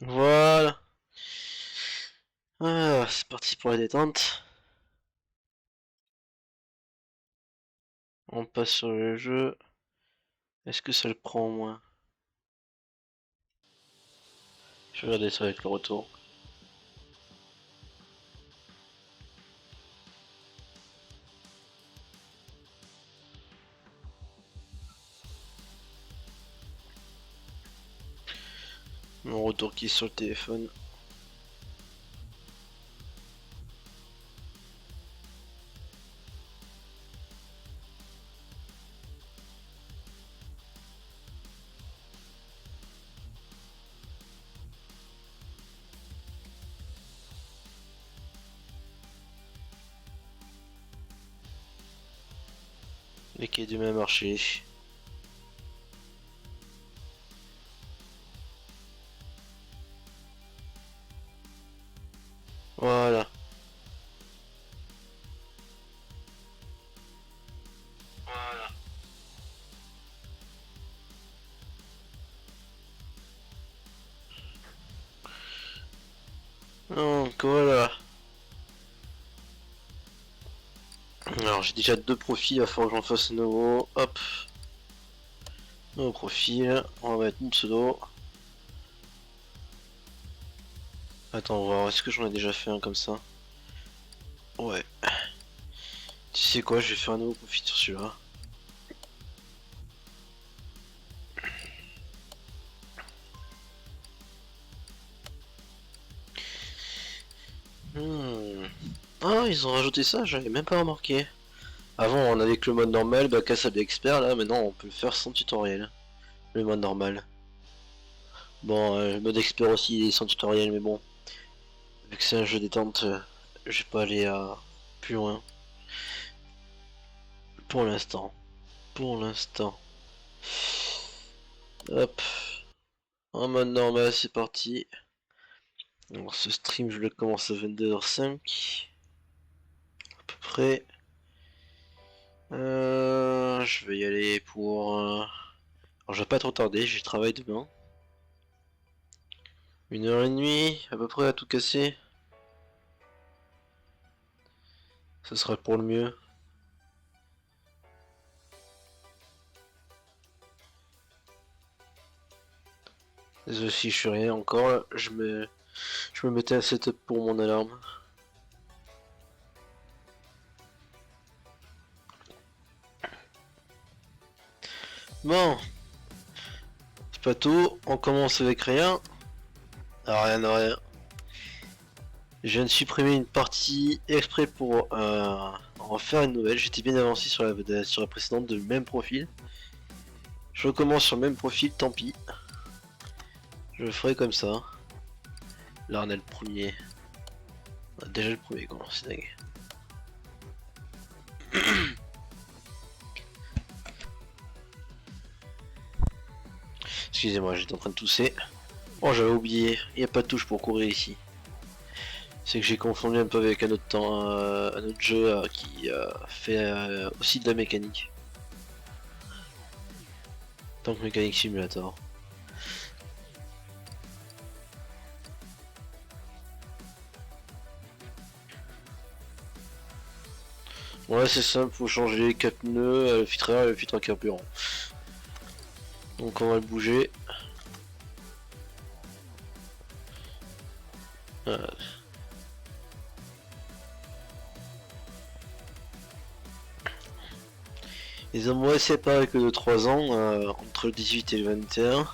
Voilà. Ah, c'est parti pour la détente. On passe sur le jeu. Est-ce que ça le prend au moins? Je vais regarder ça avec le retour. Mon retour qui est sur le téléphone. Et qui est du même marché. Voilà. Voilà. Donc voilà. Alors j'ai déjà deux profils, il va falloir que j'en fasse un nouveau. Hop. Nouveau profil. On va mettre une pseudo. Attends, on va voir, est-ce que j'en ai déjà fait un comme ça? Ouais. Tu sais quoi, je vais faire un nouveau profil sur celui-là. Ah, ils ont rajouté ça, j'avais même pas remarqué. Avant, on avait que le mode normal, bah Casa d'expert, là, maintenant on peut le faire sans tutoriel. Le mode normal. Bon, le mode expert aussi, il est sans tutoriel, mais bon. Vu que c'est un jeu détente, je vais pas aller plus loin. Pour l'instant. Pour l'instant. Hop. En mode normal, c'est parti. Alors, ce stream, je le commence à 22h05. À peu près. Je vais y aller pour... Alors, je vais pas trop tarder, j'ai travail demain. 1h30, à peu près, à tout casser. Ce sera pour le mieux. Désolé si je suis rien encore, je me mettais un setup pour mon alarme. Bon, c'est pas tout, on commence avec rien. Ah, rien de rien. Je viens de supprimer une partie exprès pour en faire une nouvelle. J'étais bien avancé sur la précédente de même profil. Je recommence sur le même profil, tant pis. Je le ferai comme ça. Là on a le premier. On a déjà le premier quoi, c'est dingue. Excusez-moi, j'étais en train de tousser. Oh j'avais oublié, il n'y a pas de touche pour courir ici. C'est que j'ai confondu un peu avec un autre, un autre jeu qui fait aussi de la mécanique. Tank Mechanic Simulator. Ouais c'est simple, faut changer les 4 pneus, le filtre air et le filtre à carburant. Donc on va le bouger. Voilà. Ils ont moins séparé que de 3 ans, entre le 18 et le 21.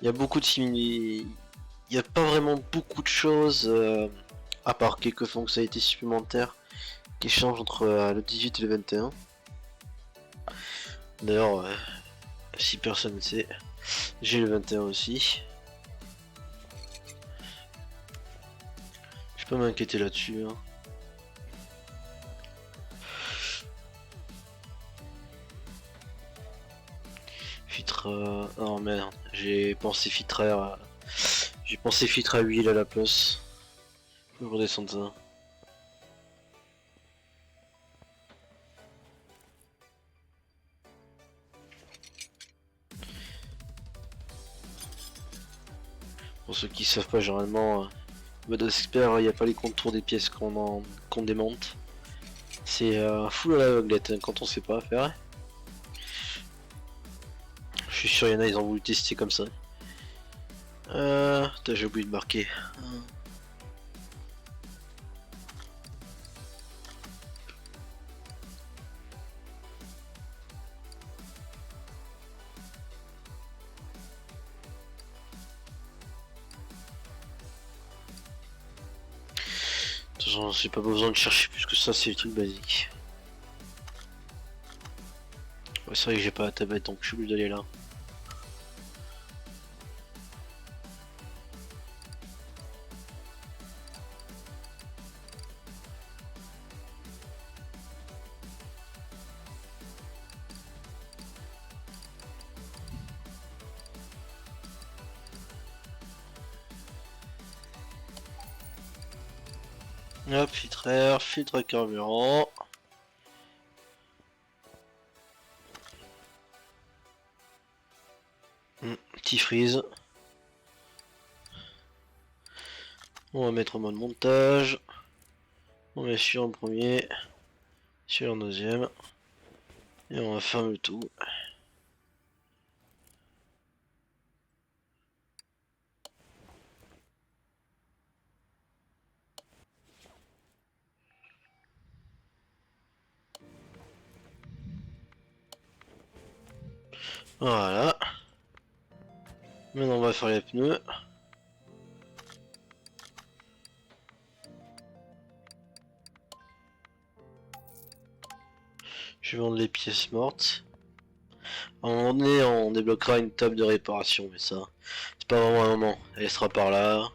Il y a beaucoup de similitudes. Il n'y a pas vraiment beaucoup de choses, à part quelques fonctionnalités supplémentaires qui changent entre le 18 et le 21. D'ailleurs, si personne ne sait, j'ai le 21 aussi. Je peux m'inquiéter là-dessus. Hein. Filtre... Oh merde, j'ai pensé filtre air. J'ai pensé filtre à huile à la place. Je vais redescendre ça. Pour ceux qui savent pas, généralement, mode expert, il n'y a pas les contours des pièces qu'on démonte. C'est full à l'aveuglette hein, quand on sait pas faire. Je suis sûr, il y en a, ils ont voulu tester comme ça. J'ai oublié de marquer. De toute façon, j'ai pas besoin de chercher plus que ça, c'est des trucs basiques. Ouais, c'est vrai que j'ai pas la tablette, donc je suis obligé d'aller là. Hop, filtre air, filtre carburant. Petit freeze. On va mettre en mode montage. On met sur en premier, sur en deuxième. Et on va fermer le tout. Voilà. Maintenant on va faire les pneus. Je vais vendre les pièces mortes. À un moment donné, on débloquera une table de réparation, mais ça, c'est pas vraiment un moment. Elle sera par là,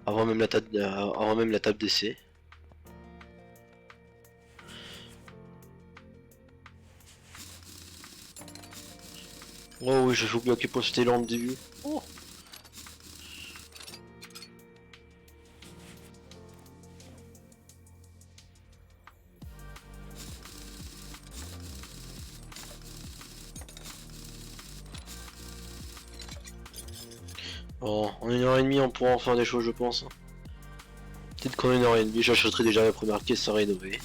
avant même la table d'essai. Oh oui, je joue bloqué pour c'était lent au début. Oh. Bon, en 1h30 on pourra en faire des choses je pense. Peut-être qu'en 1h30 j'achèterai déjà la première caisse à rénover.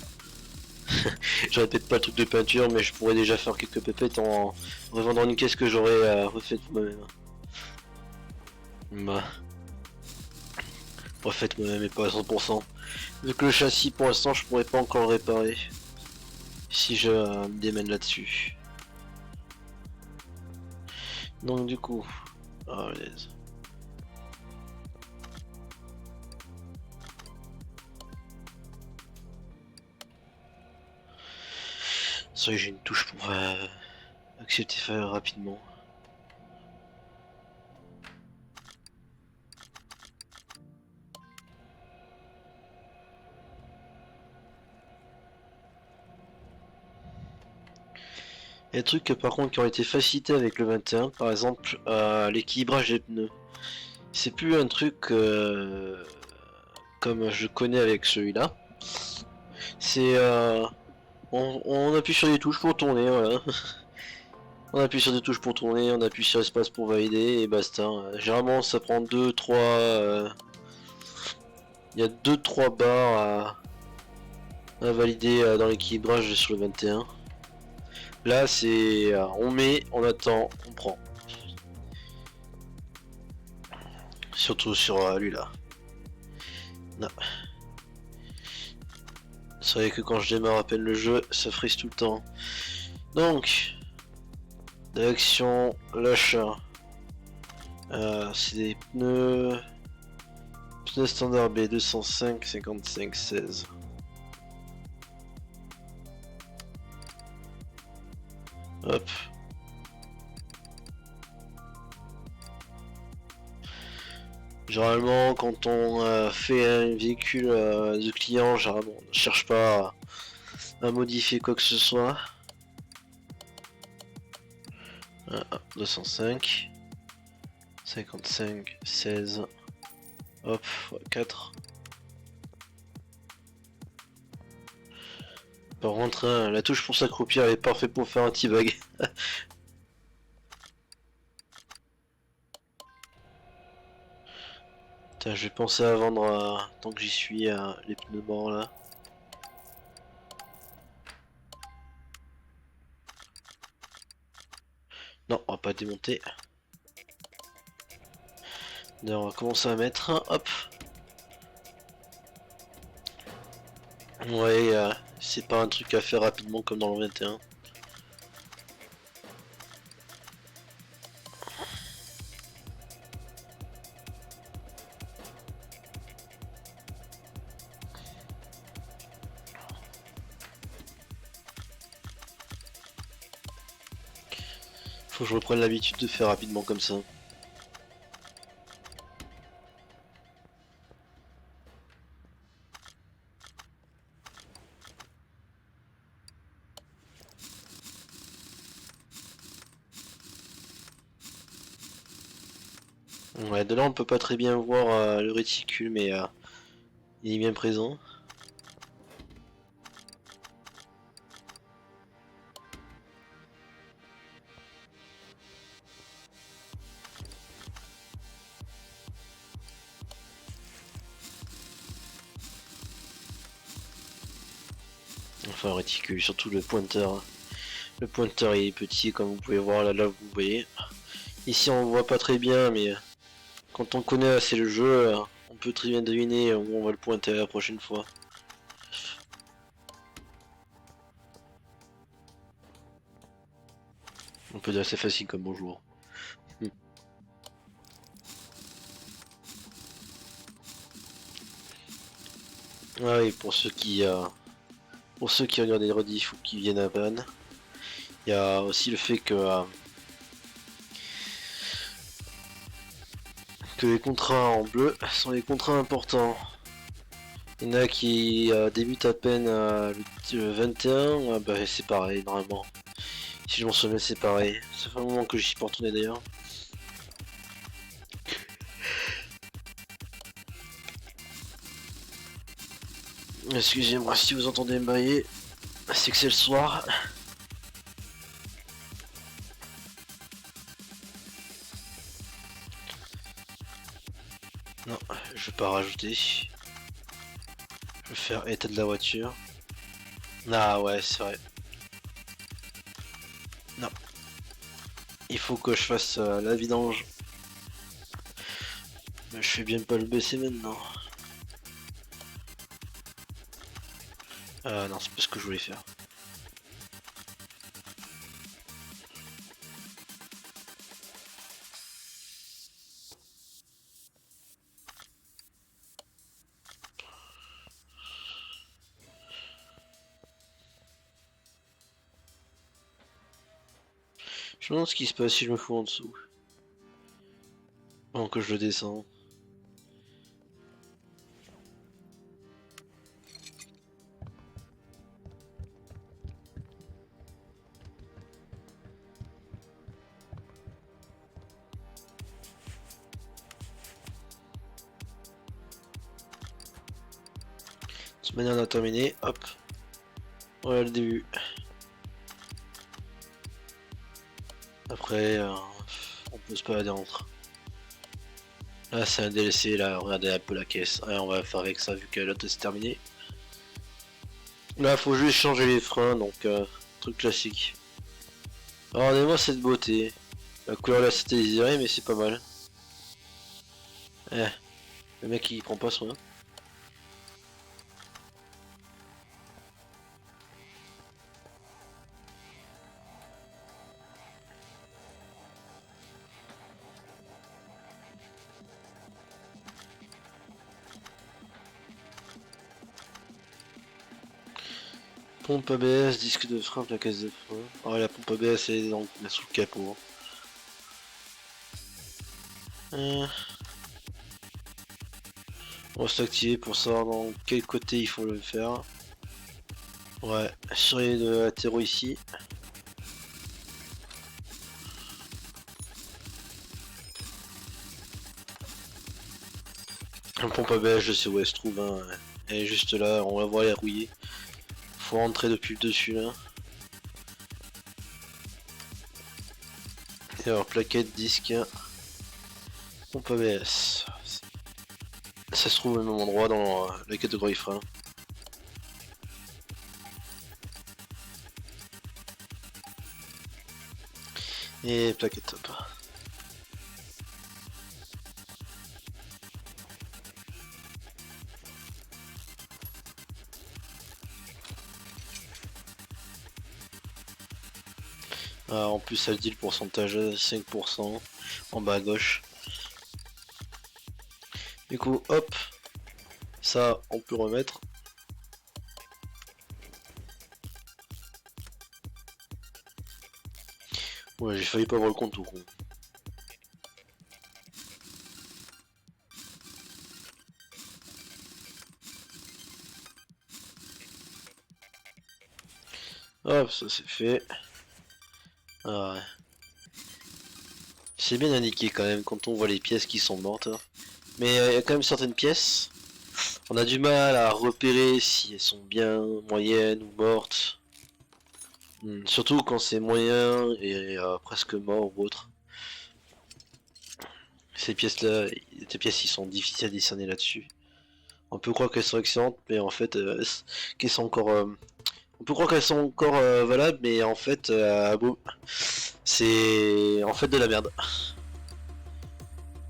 J'aurais peut-être pas le truc de peinture mais je pourrais déjà faire quelques pépettes en revendant une caisse que j'aurais refaite pour moi-même. Bah, refaite moi-même et pas à 100%. Vu que le châssis pour l'instant je pourrais pas encore le réparer. Si je me démène là-dessus. Donc du coup... Ah, c'est vrai que j'ai une touche pour accepter faire rapidement. Il y a des trucs par contre qui ont été facilités avec le 21, par exemple l'équilibrage des pneus. C'est plus un truc comme je connais avec celui-là. C'est on appuie sur des touches pour tourner, voilà. On appuie sur des touches pour tourner, on appuie sur espace pour valider et basta. Généralement ça prend 2-3 il y a 2-3 barres à valider dans l'équilibrage sur le 21. Là c'est on met, on attend, on prend. Surtout sur lui là. Non. C'est vrai que quand je démarre à peine le jeu, ça frise tout le temps. Donc, d'action, l'achat. C'est des pneus. Pneus standard B 205 55 16. Hop. Généralement, quand on fait un véhicule de client, généralement, on ne cherche pas à modifier quoi que ce soit. 205 55 16. Hop, 4. Par contre, la touche pour s'accroupir est parfaite pour faire un T-bag. Putain, je vais penser à vendre tant que j'y suis les pneus morts là. Non, on va pas démonter. D'ailleurs, on va commencer à mettre. Hop. Ouais, c'est pas un truc à faire rapidement comme dans le 21. Faut que je reprenne l'habitude de faire rapidement comme ça. Ouais, de là on peut pas très bien voir le réticule, mais il est bien présent. Enfin, réticule, surtout le pointeur. Le pointeur il est petit, comme vous pouvez voir là, vous voyez. Ici on voit pas très bien, mais quand on connaît assez le jeu, on peut très bien deviner où on va le pointer la prochaine fois. On peut dire assez facile comme bonjour. Ah oui, pour ceux qui regardent les rediffs ou qui viennent à Vannes, il y a aussi le fait que les contrats en bleu sont les contrats importants. Il y en a qui débutent à peine le 21, bah c'est pareil normalement. Si je m'en souviens c'est pareil. Ça fait un moment que j'y suis pas retourné d'ailleurs. Excusez-moi si vous entendez me bailler, c'est que c'est le soir. Non, je vais pas rajouter. Je vais faire état de la voiture. Ah ouais, c'est vrai. Non. Il faut que je fasse la vidange. Mais je fais bien pas le baisser maintenant. Non, c'est pas ce que je voulais faire. Je me demande ce qui se passe si je me fous en dessous. Avant que je le descends. De toute manière on a terminé, hop. Voilà le début. Après, on peut se balader entre. Là c'est un DLC, là regardez un peu la caisse. Ouais, on va faire avec ça vu que l'autre c'est terminé. Là faut juste changer les freins, donc truc classique. Regardez-moi cette beauté. La couleur là c'était désiré mais c'est pas mal. Eh, le mec il prend pas soin. Pompe ABS, disque de frein, plaquage de frein. Ah la pompe ABS elle est sous le capot. On va s'activer pour savoir dans quel côté il faut le faire. Ouais, sur les deux latéraux ici. La pompe ABS je sais où elle se trouve, hein. Elle est juste là, on va voir elle est rouillée. Faut rentrer depuis le dessus là. Et alors plaquette, disque, pompe ABS. Ça se trouve au même endroit dans la catégorie frein. Et plaquette top. Ah, en plus ça le dit le pourcentage 5% en bas à gauche. Du coup hop, ça on peut remettre. Ouais, j'ai failli pas avoir le contour. Hop, ça c'est fait. Ah ouais. C'est bien indiqué quand même quand on voit les pièces qui sont mortes. Hein. Mais il y a quand même certaines pièces, on a du mal à repérer si elles sont bien, moyennes ou mortes. Surtout quand c'est moyen et presque mort ou autre. Ces pièces-là, ces pièces, ils sont difficiles à discerner là-dessus. On peut croire qu'elles sont excellentes, mais en fait, qu'elles sont encore. On peut croire qu'elles sont encore valables, mais en fait, c'est en fait de la merde.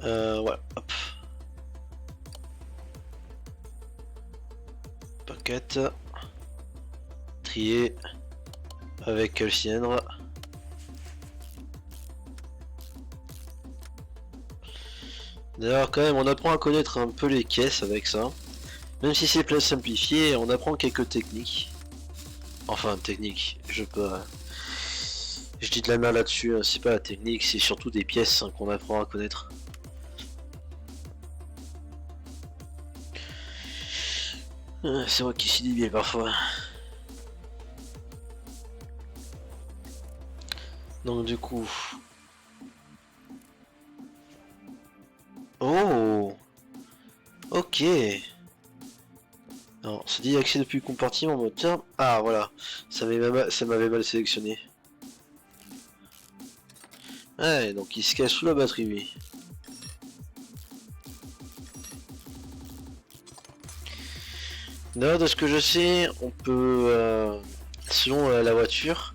Voilà, hop. Paquette. Trier. Avec le cylindre. D'ailleurs, quand même, on apprend à connaître un peu les caisses avec ça. Même si c'est plus simplifié, on apprend quelques techniques. Enfin, technique, je dis de la merde là-dessus, hein. C'est pas la technique, c'est surtout des pièces hein, qu'on apprend à connaître. C'est moi qui suis débile parfois. Donc du coup... Oh, ok. Non, c'est dit accès depuis le compartiment moteur. Ah voilà, ça m'avait mal sélectionné. Ouais, donc il se cache sous la batterie lui. D'ailleurs, de ce que je sais, on peut, selon la voiture,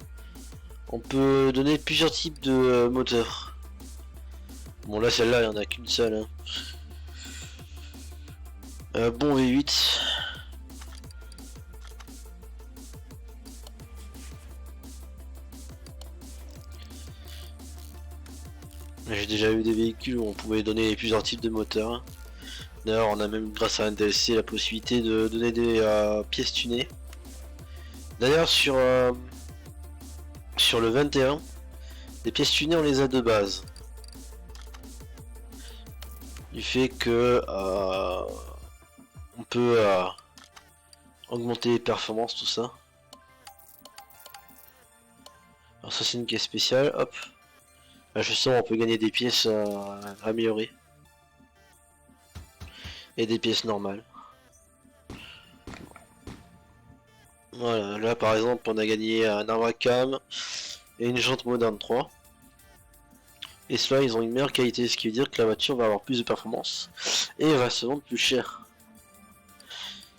on peut donner plusieurs types de moteurs. Bon là, celle-là, il n'y en a qu'une seule. Hein. Bon V8. J'ai déjà eu des véhicules où on pouvait donner plusieurs types de moteurs. D'ailleurs, on a même, grâce à un DLC, la possibilité de donner des pièces tunées. D'ailleurs, sur le 21, les pièces tunées, on les a de base. Du fait que on peut augmenter les performances, tout ça. Alors ça, c'est une caisse spéciale, hop. Là, justement, on peut gagner des pièces améliorées. Et des pièces normales. Voilà, là par exemple on a gagné un Arvacam et une jante moderne 3. Et cela ils ont une meilleure qualité, ce qui veut dire que la voiture va avoir plus de performance et va se vendre plus cher.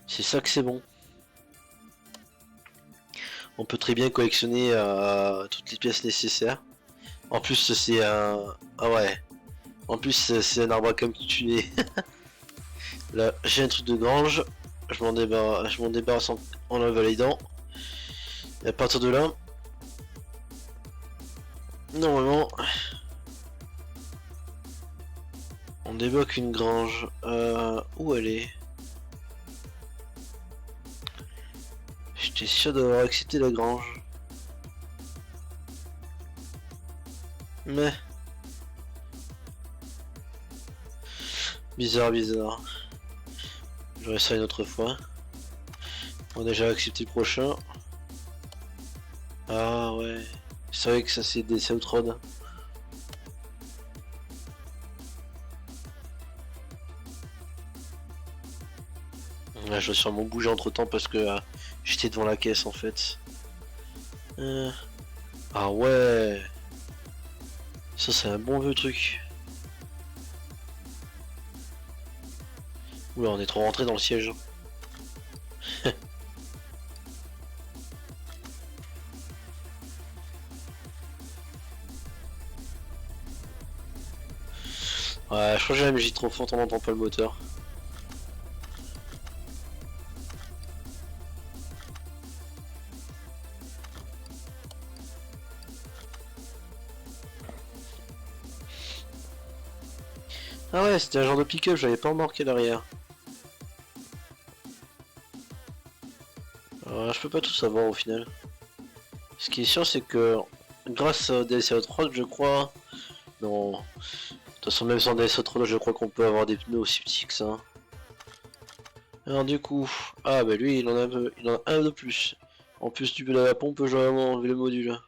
C'est ça que c'est bon. On peut très bien collectionner toutes les pièces nécessaires. En plus c'est un... Ah ouais. En plus c'est un Arvacam tuné. Là j'ai un truc de grange. Je m'en débarrasse en le validant. Et à partir de là, normalement, on débloque une grange. Où elle est? J'étais sûr d'avoir accepté la grange. Mais... Bizarre, bizarre. J'aurais ça une autre fois. On a déjà accepté le prochain. Ah ouais. C'est vrai que ça c'est des Soutrod. Là, je vais sûrement bouger entre temps parce que j'étais devant la caisse en fait. Ah ouais. Ça c'est un bon vieux truc. Oula, on est trop rentré dans le siège. Ouais, je crois que j'ai la musique trop forte, on n'entend pas le moteur. Ah ouais, c'était un genre de pick-up, j'avais pas remarqué derrière. Je peux pas tout savoir au final. Ce qui est sûr, c'est que grâce à DSO 3, je crois. Non. De toute façon, même sans DSO 3, je crois qu'on peut avoir des pneus aussi petits que ça. Alors, du coup. Ah, bah lui, il en a un de plus. En plus du de la pompe, j'ai vraiment enlevé le module.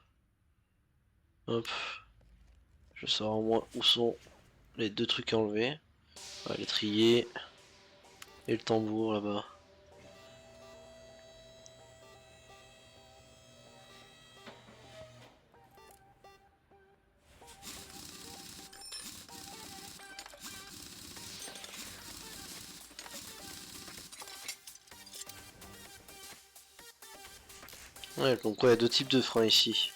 Hop. Je sors au moins où sont les deux trucs à enlever. Ouais, l'étrier. Et le tambour là-bas. Ouais, donc ouais, il y a deux types de freins ici.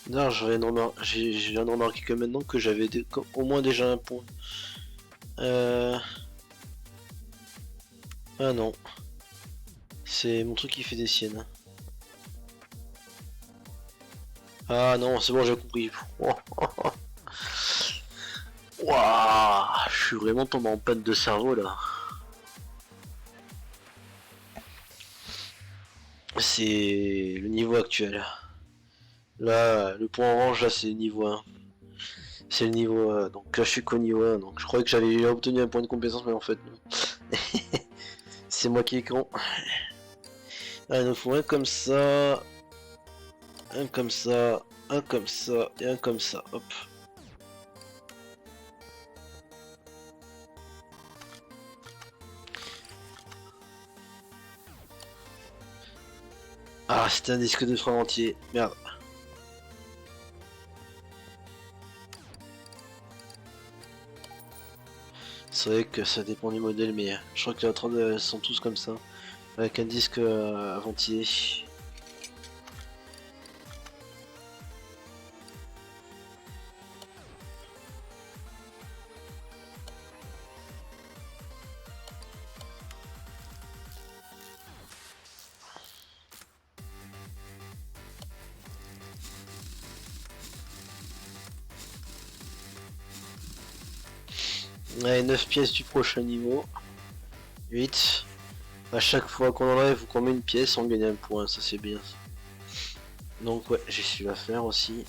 Non, j'ai viens de remarquer que maintenant que j'avais au moins déjà un point. Ah non, c'est mon truc qui fait des siennes. Ah non, c'est bon, j'ai compris. Waouh, je suis vraiment tombé en panne de cerveau là. C'est le niveau actuel. Là, le point orange, là, c'est le niveau 1. C'est le niveau 1. Donc là, je suis qu'au niveau 1. Donc je croyais que j'avais obtenu un point de compétence, mais en fait, non. C'est moi qui est con. Ah, il nous faut un comme ça. Un comme ça. Un comme ça. Et un comme ça. Hop. Ah, c'était un disque de frein entier. Merde. C'est vrai que ça dépend du modèle, mais je crois que les autres sont tous comme ça. Avec un disque entier. Allez, 9 pièces du prochain niveau. 8. À chaque fois qu'on enlève ou qu'on met une pièce, on gagne un point, ça c'est bien. Donc ouais, j'ai su la faire aussi.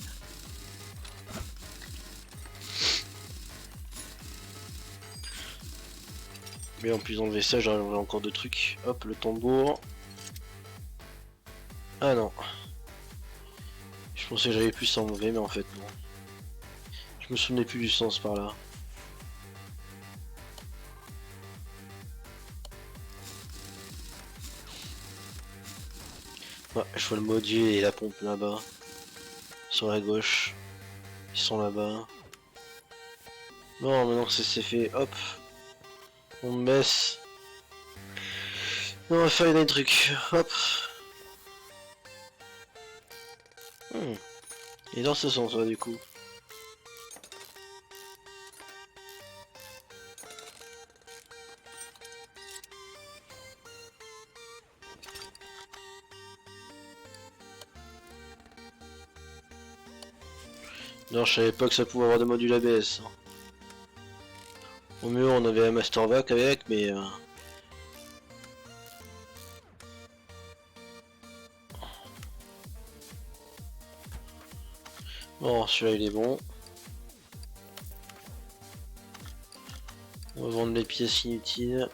Mais en plus d'enlever ça, j'ai enlevé encore deux trucs. Hop, le tambour. Ah non. Je pensais que j'avais pu s'enlever, mais en fait non. Je me souvenais plus du sens par là. Ouais, je vois le module et la pompe là-bas. Sur la gauche. Ils sont là-bas. Non, maintenant que c'est fait, hop. On baisse. On va faire des trucs. Hop. Et dans ce sens là du coup. Non, je savais pas que ça pouvait avoir des modules ABS. Au mieux, on avait un Mastervac avec, mais... Bon, celui-là, il est bon. On va vendre les pièces inutiles.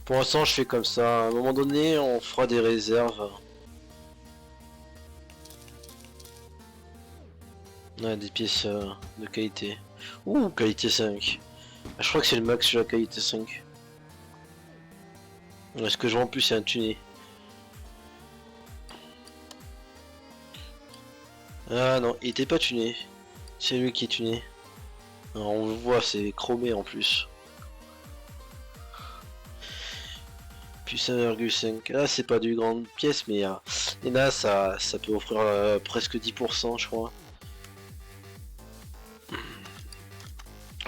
Pour l'instant, je fais comme ça. À un moment donné, on fera des réserves. Ouais, des pièces de qualité. Ouh, qualité 5. Je crois que c'est le max sur la qualité 5. Est-ce que je vois en plus c'est un tuné? Ah non, il était pas tuné. C'est lui qui est tuné. Alors, on le voit, c'est chromé en plus. Plus 1,5. Là, c'est pas du grande pièce, mais et là, ça peut offrir presque 10%, je crois.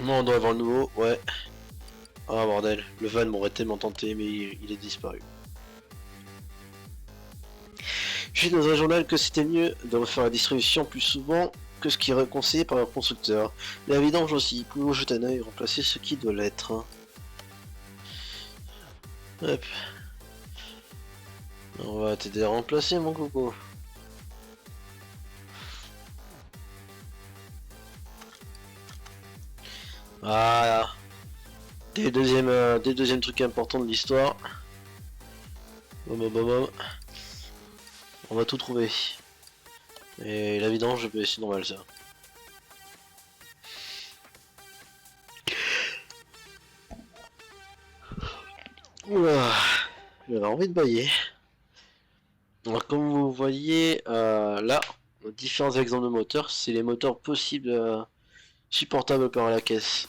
Moi, on doit avoir le nouveau, ouais. Ah bordel, le van m'aurait tellement tenté, mais il est disparu. J'ai lu dans un journal que c'était mieux de refaire la distribution plus souvent que ce qui est conseillé par le constructeur. La vidange aussi, plus jeter un œil et remplacer ce qui doit l'être. Hop. On va t'aider à remplacer mon coco. Voilà. Des deuxièmes trucs importants de l'histoire. Bom, bom, bom, bom. On va tout trouver. Et la vidange, c'est normal ça. Oula, j'avais envie de bailler. Alors comme vous voyez là, différents exemples de moteurs, c'est les moteurs possibles supportables par la caisse.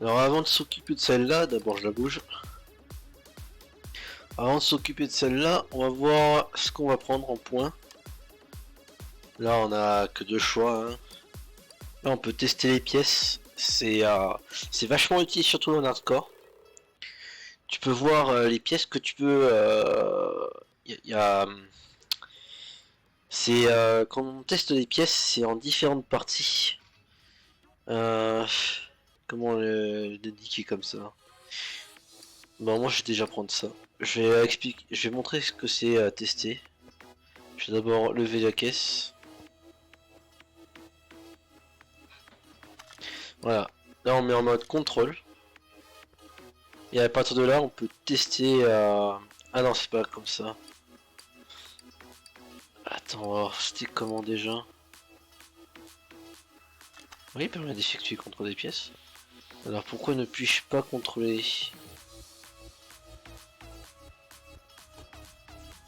Alors avant de s'occuper de celle-là, d'abord je la bouge. Avant de s'occuper de celle-là, on va voir ce qu'on va prendre en points. Là on a que deux choix. Hein. Là on peut tester les pièces. C'est vachement utile surtout en hardcore. Tu peux voir les pièces que tu peux. C'est quand on teste les pièces, c'est en différentes parties. Comment le dédiquer comme ça? Bon, moi je vais déjà prendre ça. Je vais montrer ce que c'est à tester. Je vais d'abord lever la caisse. Voilà. Là on met en mode contrôle. Et à partir de là on peut tester. Ah non, c'est pas comme ça. Attends, c'était comment déjà? Oui, il permet d'effectuer contre des pièces. Alors pourquoi ne puis-je pas contrôler?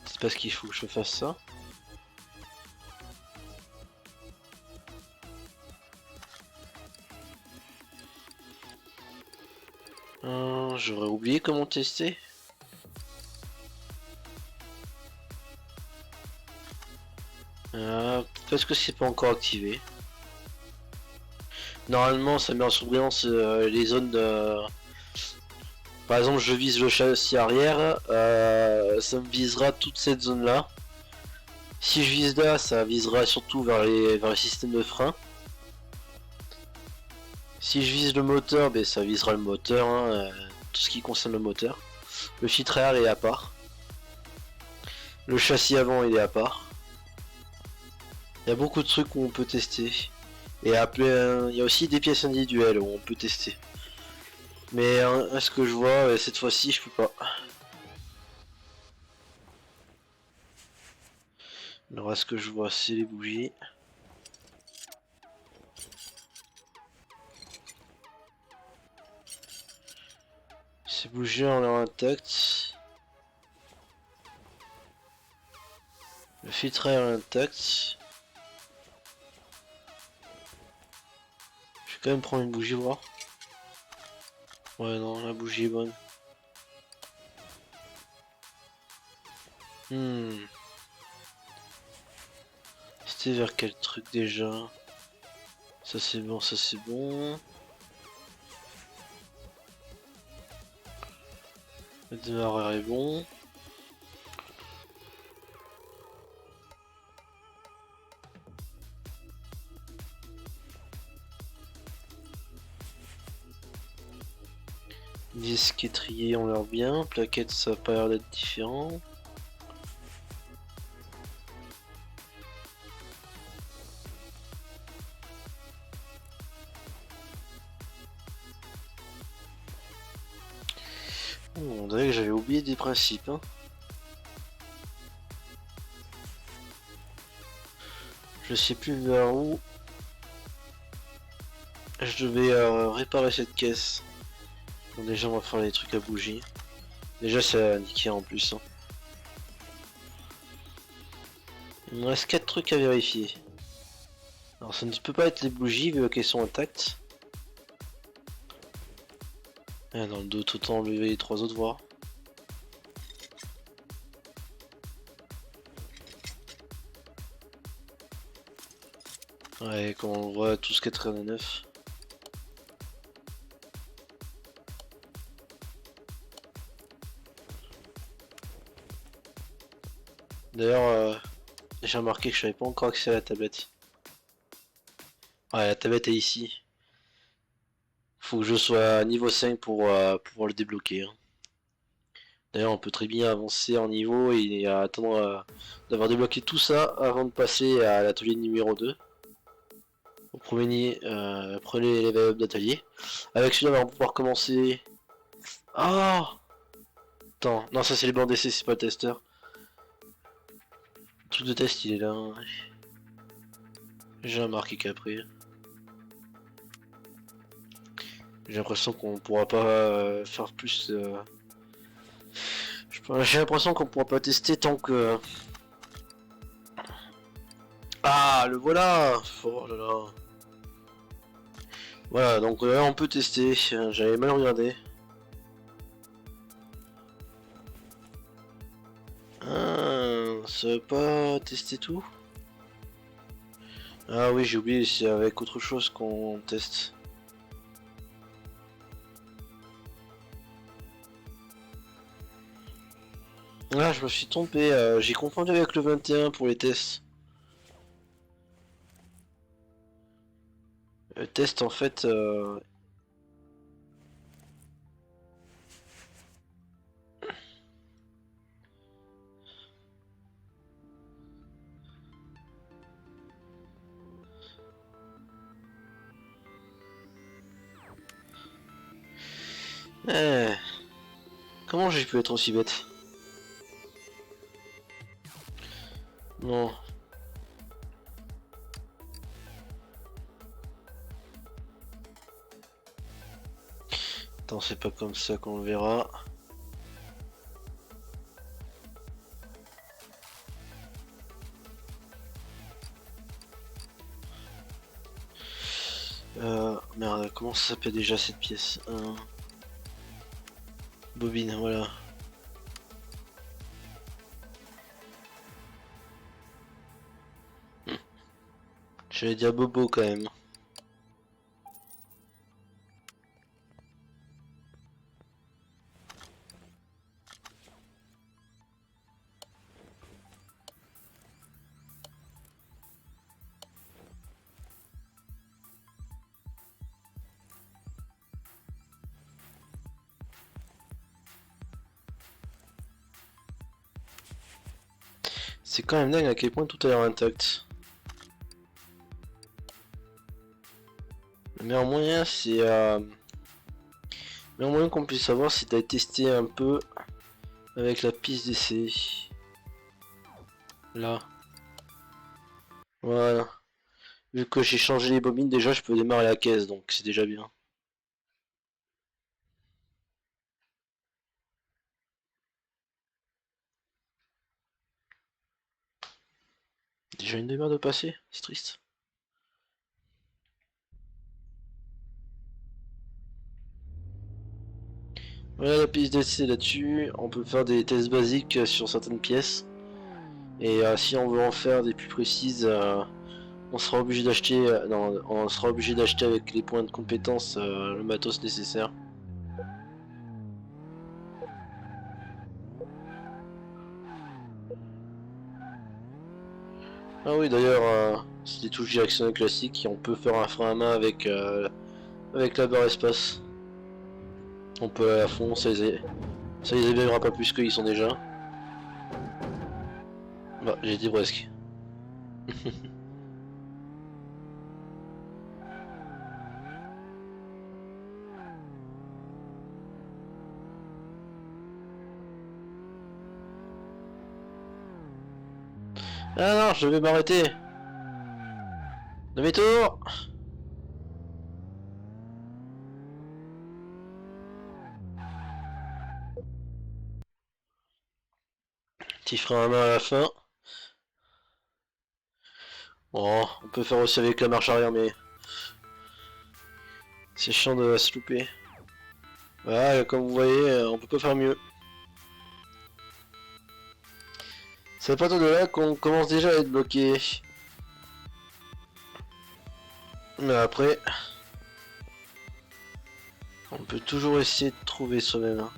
C'est parce qu'il faut que je fasse ça. J'aurais oublié comment tester. Parce que c'est pas encore activé. Normalement ça met en surveillance les zones de... Par exemple je vise le châssis arrière, ça me visera toute cette zone là. Si je vise là, ça visera surtout vers les systèmes de frein. Si je vise le moteur, ben, ça visera le moteur, hein, tout ce qui concerne le moteur. Le filtre à air est à part. Le châssis avant il est à part. Il y a beaucoup de trucs où on peut tester. Et après, il y a aussi des pièces individuelles où on peut tester. Mais à ce que je vois, cette fois-ci, je peux pas. Alors à ce que je vois, c'est les bougies. Ces bougies ont l'air intactes. Le filtre à air est intact. Je vais quand même prendre une bougie voir. Ouais non, la bougie est bonne. C'était vers quel truc déjà? Ça c'est bon, ça c'est bon. Le démarreur est bon. Disque étrier on l'air bien. Plaquette ça a pas l'air d'être différent. On dirait que j'avais oublié des principes. Hein. Je sais plus vers où. Je devais réparer cette caisse. Bon, déjà on va faire les trucs à bougie. Déjà c'est indiqué en plus. Hein. Il me reste 4 trucs à vérifier. Alors ça ne peut pas être les bougies vu qu'elles sont intactes. Ah, dans le doute autant enlever les 3 autres voir. Ouais, quand on voit tout ce qui est 39. D'ailleurs, j'ai remarqué que je n'avais pas encore accès à la tablette. Ouais, la tablette est ici. Faut que je sois à niveau 5 pour pouvoir le débloquer. Hein. D'ailleurs, on peut très bien avancer en niveau et attendre d'avoir débloqué tout ça avant de passer à l'atelier numéro 2. Au premier, prenez les level up d'atelier. Avec celui-là, on va pouvoir commencer. Ah oh. Attends, non, ça c'est les bancs d'essai, c'est pas le testeur. Le truc de test, il est là. J'ai remarqué qu'après. J'ai l'impression qu'on pourra pas faire plus. J'ai l'impression qu'on pourra pas tester tant que. Ah, le voilà. Oh là là. Voilà, donc là on peut tester. J'avais mal regardé. Ah, ça veut pas tester tout? Ah oui, j'ai oublié, c'est avec autre chose qu'on teste. Ah, je me suis trompé, j'ai confondu avec le 21 pour les tests. Le test en fait... Eh, comment j'ai pu être aussi bête? Non. Attends, c'est pas comme ça qu'on le verra. Merde, comment ça s'appelle déjà cette pièce? Bobine, voilà. J'allais dire Bobo quand même. C'est quand même dingue à quel point tout a l'air intact. Le meilleur moyen c'est... le meilleur moyen qu'on puisse savoir c'est d'aller tester un peu avec la piste d'essai. Là. Voilà. Vu que j'ai changé les bobines déjà je peux démarrer la caisse donc c'est déjà bien. Déjà une demi-heure de passer, c'est triste. Voilà la piste d'essai là-dessus, on peut faire des tests basiques sur certaines pièces. Et si on veut en faire des plus précises, on sera obligé d'acheter non, on sera obligé d'acheter avec les points de compétence le matos nécessaire. Ah oui d'ailleurs c'est des touches directionnelles classiques et on peut faire un frein à main avec la barre espace. On peut aller à fond, ça les éveillera pas plus qu'ils sont déjà. Bah j'ai dit presque. Ah non, je vais m'arrêter. Demi-tour. Petit frein à main à la fin. Bon, on peut faire aussi avec la marche arrière, mais c'est chiant de se louper. Voilà, comme vous voyez, on peut pas faire mieux. C'est à partir de là qu'on commence déjà à être bloqué. Mais après, on peut toujours essayer de trouver soi-même. Hein.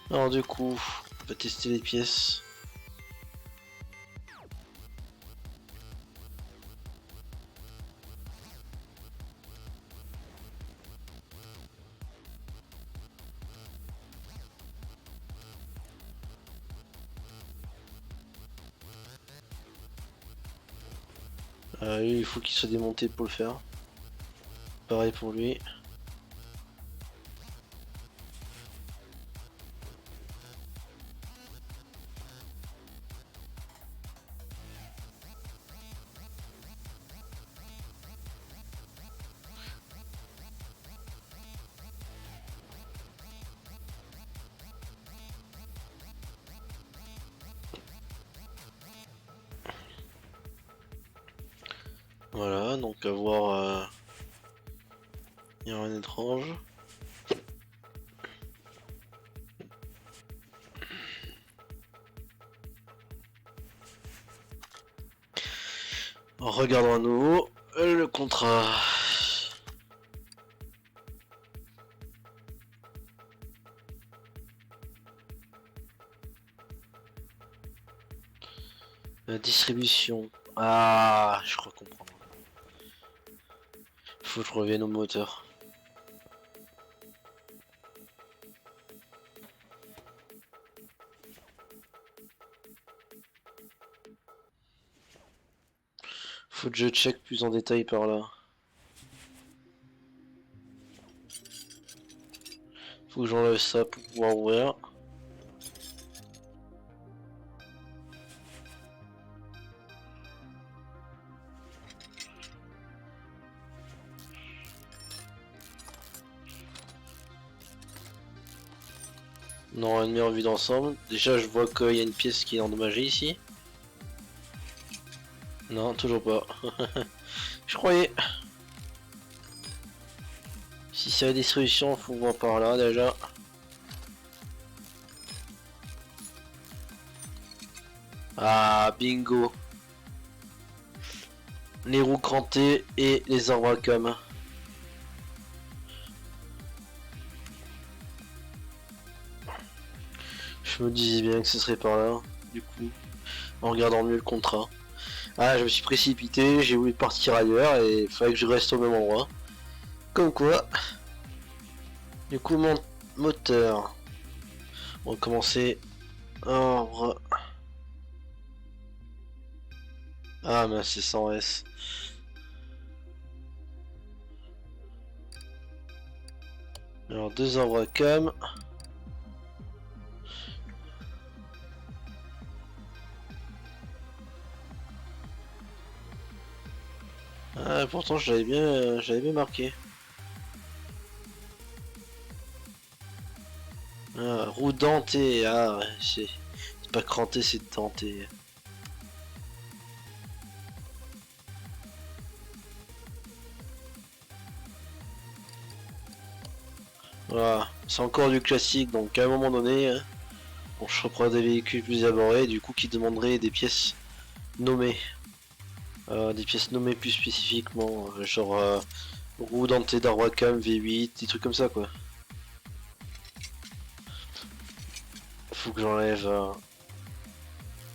Alors du coup, on va tester les pièces. Lui, il faut qu'il soit démonté pour le faire. Pareil pour lui. Voilà, donc à voir. Il y a rien d'étrange. Regardons à nouveau le contrat. La distribution. Ah, je crois comprendre. Faut que je revienne au moteur. Faut que je check plus en détail par là. Faut que j'enlève ça pour pouvoir ouvrir. Non, une meilleure vue d'ensemble. Déjà, je vois qu'il y a une pièce qui est endommagée ici. Non, toujours pas. Je croyais. Si c'est la distribution, faut voir par là déjà. Ah, bingo. Les roues crantées et les arbres à cam. Je me disais bien que ce serait par là, du coup, en regardant mieux le contrat. Ah, je me suis précipité, j'ai voulu partir ailleurs et il fallait que je reste au même endroit. Comme quoi. Du coup, mon moteur. On va commencer. Arbre. Ah, mais c'est sans S. Alors, deux arbres à cam. Ah, pourtant, j'avais bien marqué. Ah, roue dentée. Ah, ouais, c'est pas cranté, c'est denté. Voilà, c'est encore du classique, donc à un moment donné, hein, on chopera des véhicules plus élaborés, du coup qui demanderaient des pièces nommées. Des pièces nommées plus spécifiquement, genre roue dentée d'Arwacam V8, des trucs comme ça quoi. Faut que j'enlève...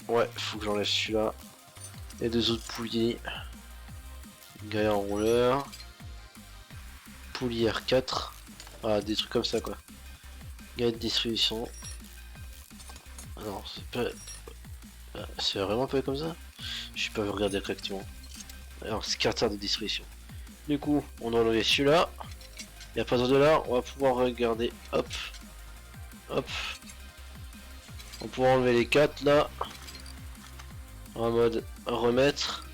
Ouais, faut que j'enlève celui-là. Et deux autres poulies. Grille en rouleur. Poulie R4. Ah, des trucs comme ça quoi. Grille de distribution. Ah non, c'est pas... C'est vraiment pas comme ça. Je suis pas regarder correctement. Alors, c'est carter de distribution. Du coup, on a enlevé celui-là. Et à partir de là, on va pouvoir regarder. Hop. Hop. On va pouvoir enlever les 4 là. En mode remettre.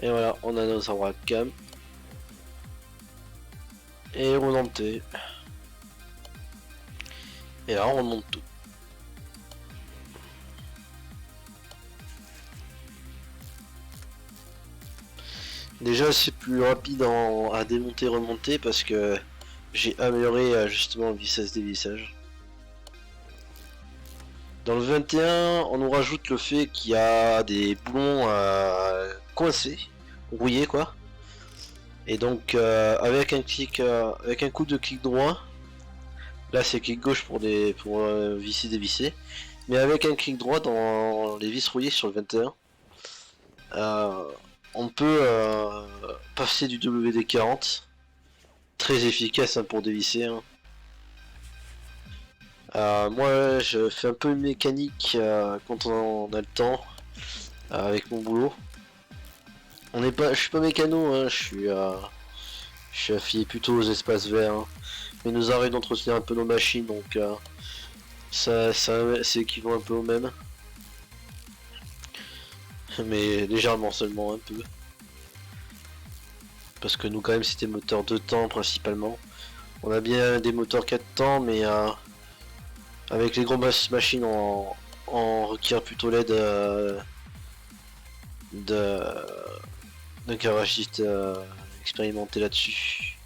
Et voilà, on a nos webcam. Et remonter. Et là on remonte tout. Déjà c'est plus rapide à démonter et remonter parce que j'ai amélioré justement le vissage des vissages. Dans le 21, on nous rajoute le fait qu'il y a des boulons coincés, rouillés quoi. Et donc avec un clic, avec un coup de clic droit, là c'est clic gauche pour visser dévisser, mais avec un clic droit dans les vis rouillées sur le 21, on peut passer du WD-40, très efficace hein, pour dévisser. Hein. Moi je fais un peu une mécanique quand on a le temps avec mon boulot. Je suis pas mécano, hein, je suis affilié plutôt aux espaces verts. Hein. Mais nous arrive d'entretenir un peu nos machines, donc c'est équivaut un peu au même. Mais légèrement seulement un peu. Parce que nous quand même c'était moteur 2 temps principalement. On a bien des moteurs 4 temps, mais avec les grosses machines on requiert plutôt l'aide d'un garagiste expérimenté là-dessus.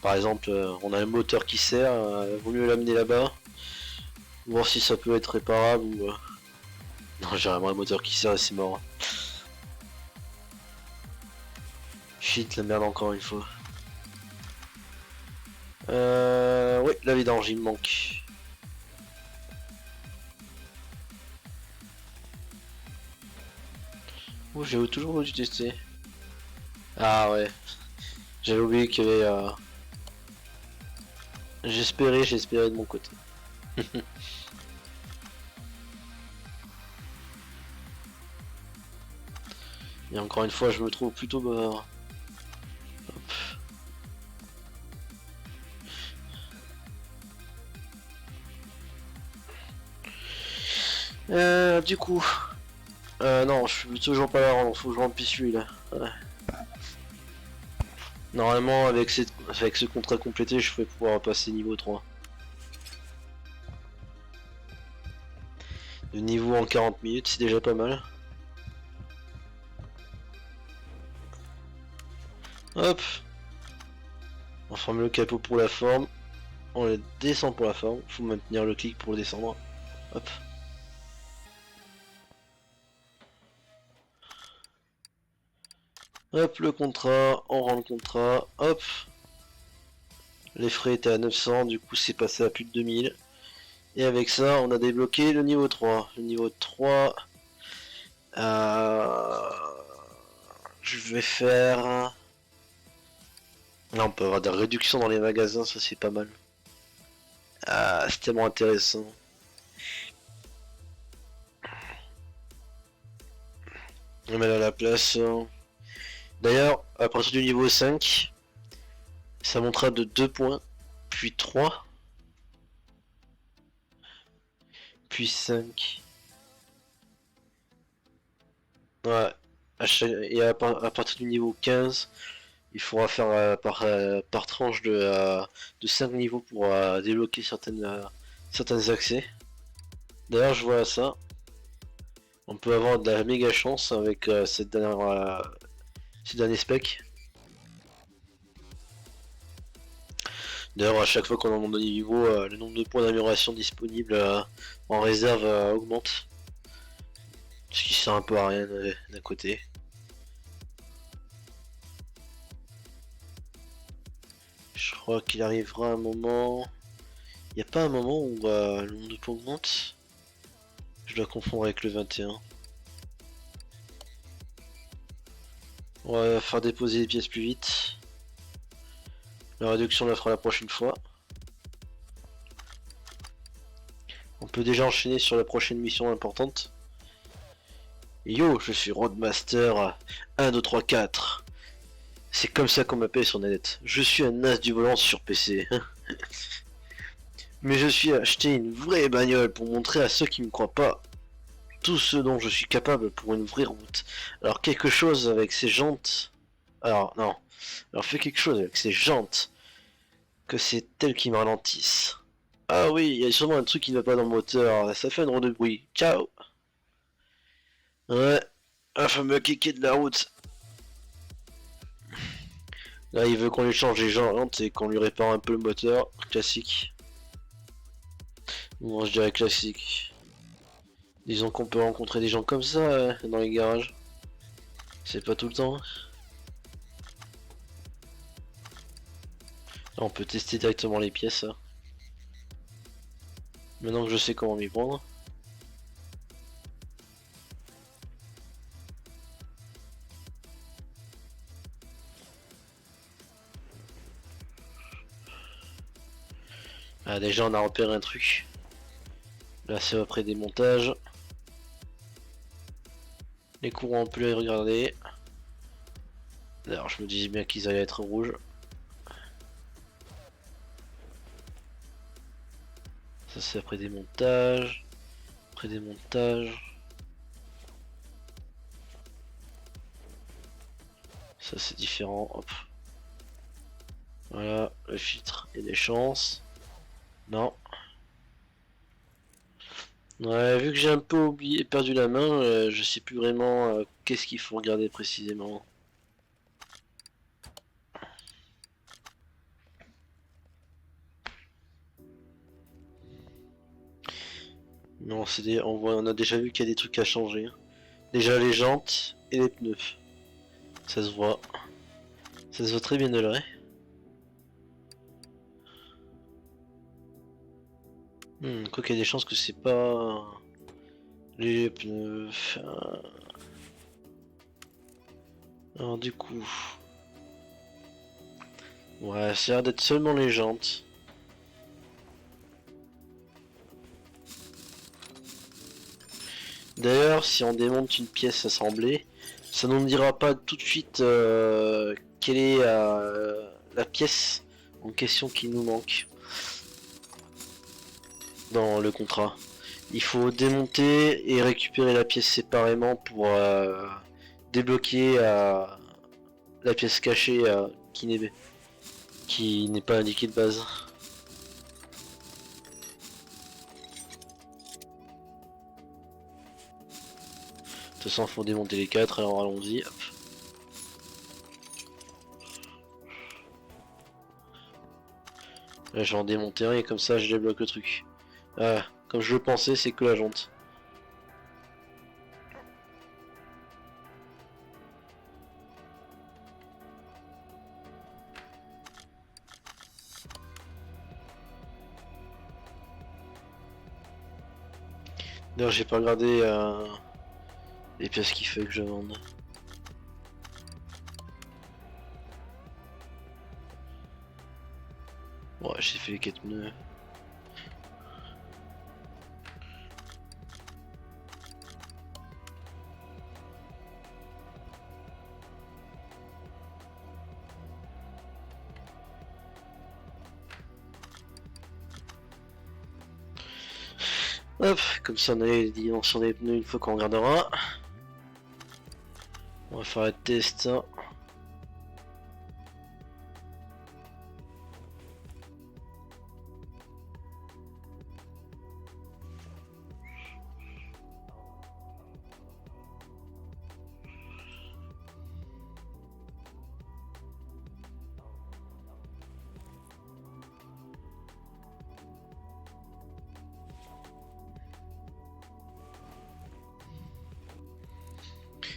Par exemple, on a un moteur qui sert, vaut mieux l'amener là-bas, voir si ça peut être réparable ou... Non, j'ai vraiment un moteur qui sert et c'est mort. Shit, la merde encore une fois. Oui, la vidange, il me manque. Oh, j'ai toujours voulu tester. Ah ouais. J'avais oublié qu'il y avait... J'espérais de mon côté. Et encore une fois, je me trouve plutôt bas. Du coup... non, je suis toujours pas là, faut que je remplisse celui-là. Ouais. Normalement, avec ce contrat complété, je vais pouvoir passer niveau 3. Le niveau en 40 minutes, c'est déjà pas mal. Hop. On forme le capot pour la forme. On le descend pour la forme. Faut maintenir le clic pour le descendre. Hop. Hop, le contrat. On rend le contrat. Hop. Les frais étaient à 900. Du coup, c'est passé à plus de 2000. Et avec ça, on a débloqué le niveau 3. Le niveau 3... Je vais faire... Là, on peut avoir des réductions dans les magasins, ça c'est pas mal. Ah, c'est tellement intéressant. On met là la place. D'ailleurs, à partir du niveau 5, ça montera de 2 points, puis 3, puis 5. Ouais. Et à partir du niveau 15, il faudra faire par tranche de 5 niveaux pour débloquer certains accès. D'ailleurs, je vois ça. On peut avoir de la méga chance avec ces derniers specs. D'ailleurs, à chaque fois qu'on monte de niveau, le nombre de points d'amélioration disponibles en réserve augmente. Ce qui sert un peu à rien d'un côté. Je crois qu'il arrivera un moment... Il n'y a pas un moment où le nombre de points augmente? Je dois confondre avec le 21. On va faire déposer les pièces plus vite. La réduction on la fera la prochaine fois. On peut déjà enchaîner sur la prochaine mission importante. Yo, je suis Roadmaster 1, 2, 3, 4. C'est comme ça qu'on m'appelle sur net. Je suis un as du volant sur PC. Mais je suis acheté une vraie bagnole pour montrer à ceux qui ne me croient pas tout ce dont je suis capable pour une vraie route. Alors quelque chose avec ces jantes... Alors non. Alors fais quelque chose avec ces jantes. Que c'est elles qui me ralentissent. Ah oui, il y a sûrement un truc qui ne va pas dans le moteur. Ça fait un drôle de bruit. Ciao. Ouais. Un fameux kéké de la route. Là, il veut qu'on lui change les jantes et qu'on lui répare un peu le moteur. Classique. Bon, je dirais classique. Disons qu'on peut rencontrer des gens comme ça dans les garages. C'est pas tout le temps. Là, on peut tester directement les pièces. Hein. Maintenant que je sais comment m'y prendre. Ah, déjà, on a repéré un truc. Là, c'est après des montages. Les courants, on peut les regarder. D'ailleurs, je me disais bien qu'ils allaient être rouges. Ça, c'est après des montages. Après des montages. Ça, c'est différent. Hop. Voilà, le filtre et des chances. Non. Ouais, vu que j'ai un peu oublié, perdu la main, je sais plus vraiment qu'est-ce qu'il faut regarder précisément. Non, on a déjà vu qu'il y a des trucs à changer. Hein. Déjà les jantes et les pneus. Ça se voit. Ça se voit très bien de l'œil. Quoi qu'il y a des chances que c'est pas les pneus. Alors du coup, ouais, ça a l'air d'être seulement les jantes. D'ailleurs, si on démonte une pièce assemblée, ça ne nous dira pas tout de suite quelle est la pièce en question qui nous manque dans le contrat. Il faut démonter et récupérer la pièce séparément pour débloquer la pièce cachée qui n'est pas indiquée de base. De toute façon, il faut démonter les 4, alors allons-y. Là, je vais en démonter un et comme ça, je débloque le truc. Ah, comme je le pensais, c'est que la jante. D'ailleurs, j'ai pas regardé les pièces qu'il fait que je vende. Ouais, j'ai fait les 4 pneus. Hop, comme ça on a les dimensions des pneus une fois qu'on regardera. On va faire le test.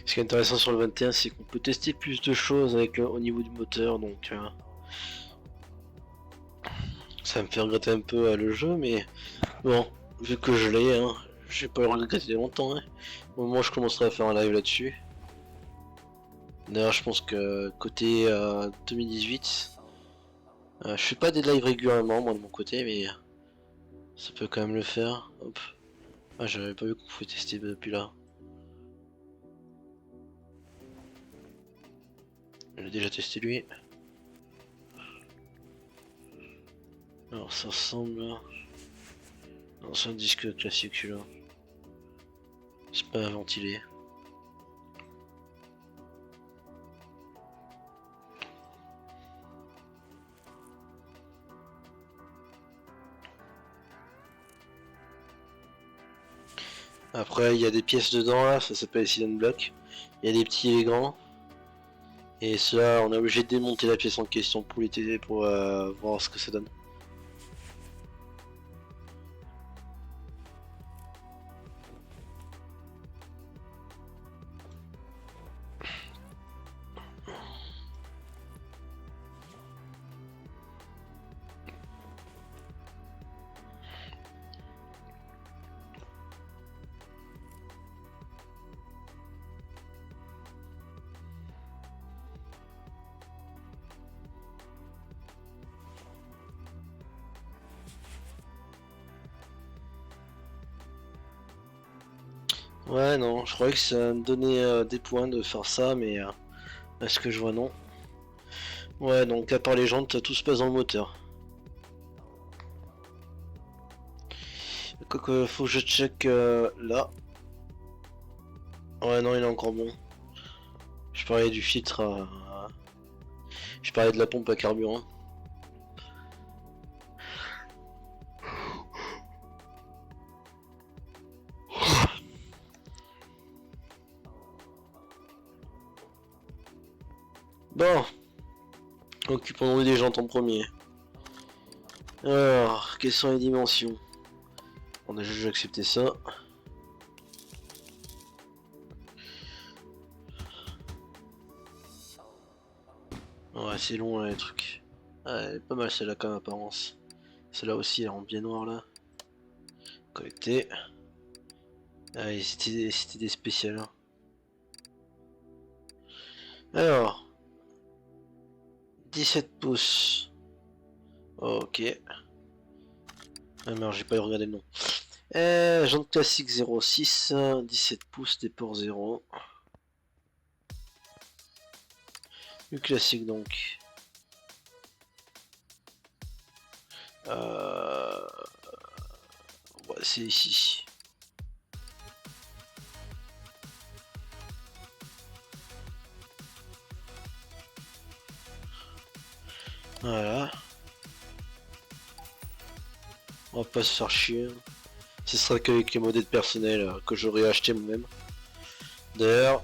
Ce qui est intéressant sur le 21, c'est qu'on peut tester plus de choses au niveau du moteur, donc ça me fait regretter un peu le jeu, mais bon, vu que je l'ai, hein, je vais pas le regretter longtemps. Hein. Au moment où je commencerai à faire un live là-dessus. D'ailleurs, je pense que côté 2018, je fais pas des lives régulièrement, moi de mon côté, mais ça peut quand même le faire. Hop. Ah, j'avais pas vu qu'on pouvait tester depuis là. J'ai déjà testé lui. Alors ça ressemble à... Non, c'est un disque classique celui-là. C'est pas ventilé. Après, il y a des pièces dedans là, ça s'appelle Silent Block. Il y a des petits et des grands. Et cela, on est obligé de démonter la pièce en question pour l'utiliser pour voir ce que ça donne. Ouais, non, je croyais que ça me donnait des points de faire ça, mais à ce que je vois, non. Ouais, donc à part les jantes, tout se passe dans le moteur. Quoique, faut que je check là. Ouais, non, il est encore bon. Je parlais du filtre Je parlais de la pompe à carburant. Bon, occupons-nous des jantes en premier. Alors, quelles sont les dimensions? On a déjà accepté ça. Ouais, c'est long là, les trucs. Ah, elle est pas mal celle-là comme apparence. Celle-là aussi, elle rend bien noire là. Connecté. Ah, c'était des spéciales. Hein. Alors, 17 pouces. Ok. Ah merde, j'ai pas regardé le nom. Jante classique 06, 17 pouces, des ports 0. Du classique donc. Ouais, c'est ici. Voilà. On va pas se faire chier. Ce sera qu'avec les modèles personnels que j'aurais acheté moi-même. D'ailleurs,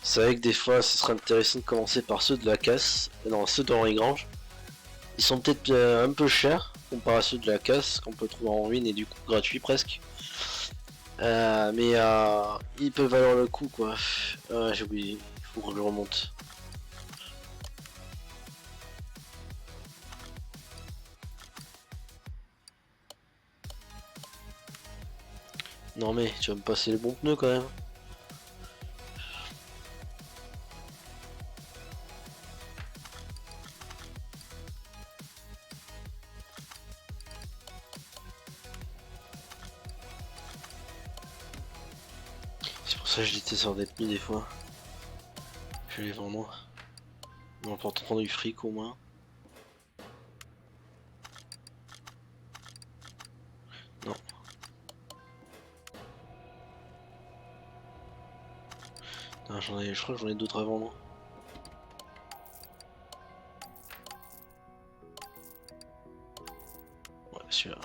c'est vrai que des fois, ce serait intéressant de commencer par ceux de la casse. Non, ceux d'Henri Grange. Ils sont peut-être un peu chers comparé à ceux de la casse qu'on peut trouver en ruine et du coup gratuit presque. Mais ils peuvent valoir le coup quoi. J'ai oublié, il faut que je remonte. Non mais tu vas me passer les bons pneus quand même. C'est pour ça que j'étais sur des pneus des fois. Je vais les vendre. On va prendre du fric au moins. Non. Non, je crois que j'en ai d'autres à vendre. Ouais, celui-là.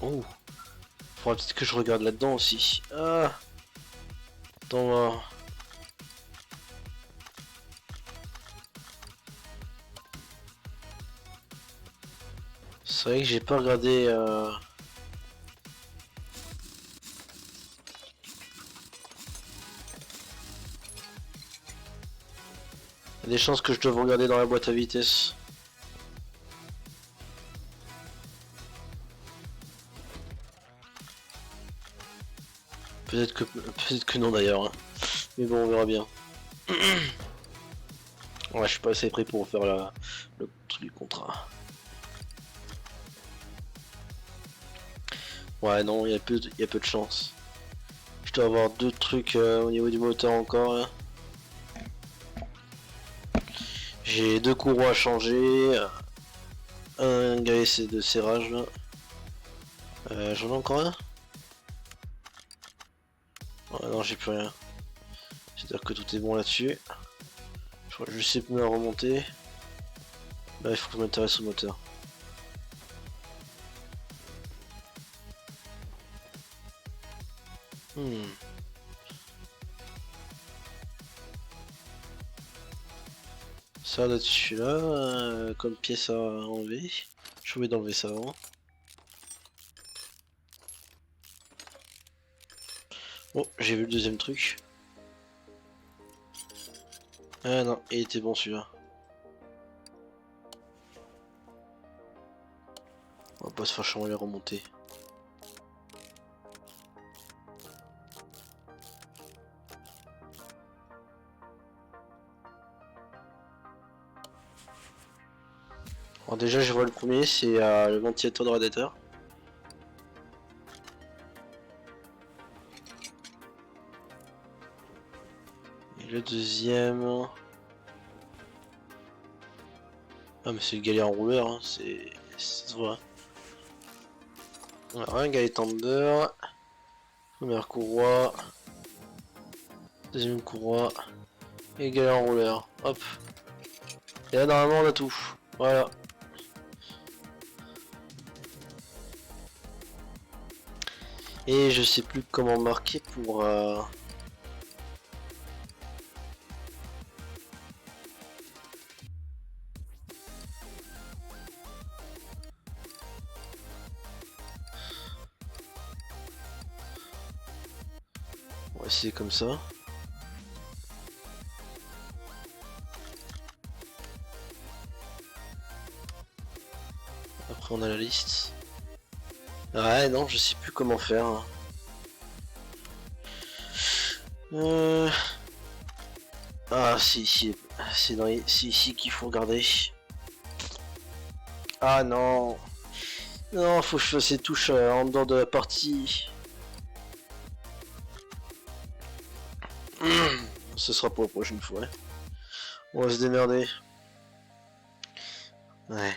Oh, faudra peut-être que je regarde là-dedans aussi. Ah, attends voir. C'est vrai que j'ai pas regardé. Il y a des chances que je doive regarder dans la boîte à vitesse. Peut-être que non d'ailleurs. Hein. Mais bon, on verra bien. Ouais, je suis pas assez prêt pour faire le truc du contrat. Ouais, non, il y a peu de chance. Je dois avoir deux trucs au niveau du moteur encore. Là. J'ai deux courroies à changer. Un graisse de serrage là. J'en ai encore un. Ouais, non, j'ai plus rien. C'est-à-dire que tout est bon là-dessus. Je crois que je sais me remonter. Là, il faut que je m'intéresse au moteur. Hmm. Ça là-dessus là, comme pièce à enlever. Je voulais d'enlever ça avant. Oh, j'ai vu le deuxième truc. Ah non, il était bon celui-là. On va pas se faire chier, on va les remonter. Alors déjà, je vois le premier, c'est le ventilateur de radiateur. Et le deuxième... Ah mais c'est le galet enrouleur, hein. Ça se voit. Alors, un galet tender. Première courroie. Deuxième courroie. Et galet enrouleur. Hop. Et là normalement on a tout. Voilà. Et je sais plus comment marquer pour... On va essayer comme ça. Après on a la liste. Ouais non, je sais plus comment faire. Ah c'est ici qu'il faut regarder. Ah non. Non, faut que je fasse ces touches en dehors de la partie. Ce sera pour la prochaine fois. On va se démerder. Ouais.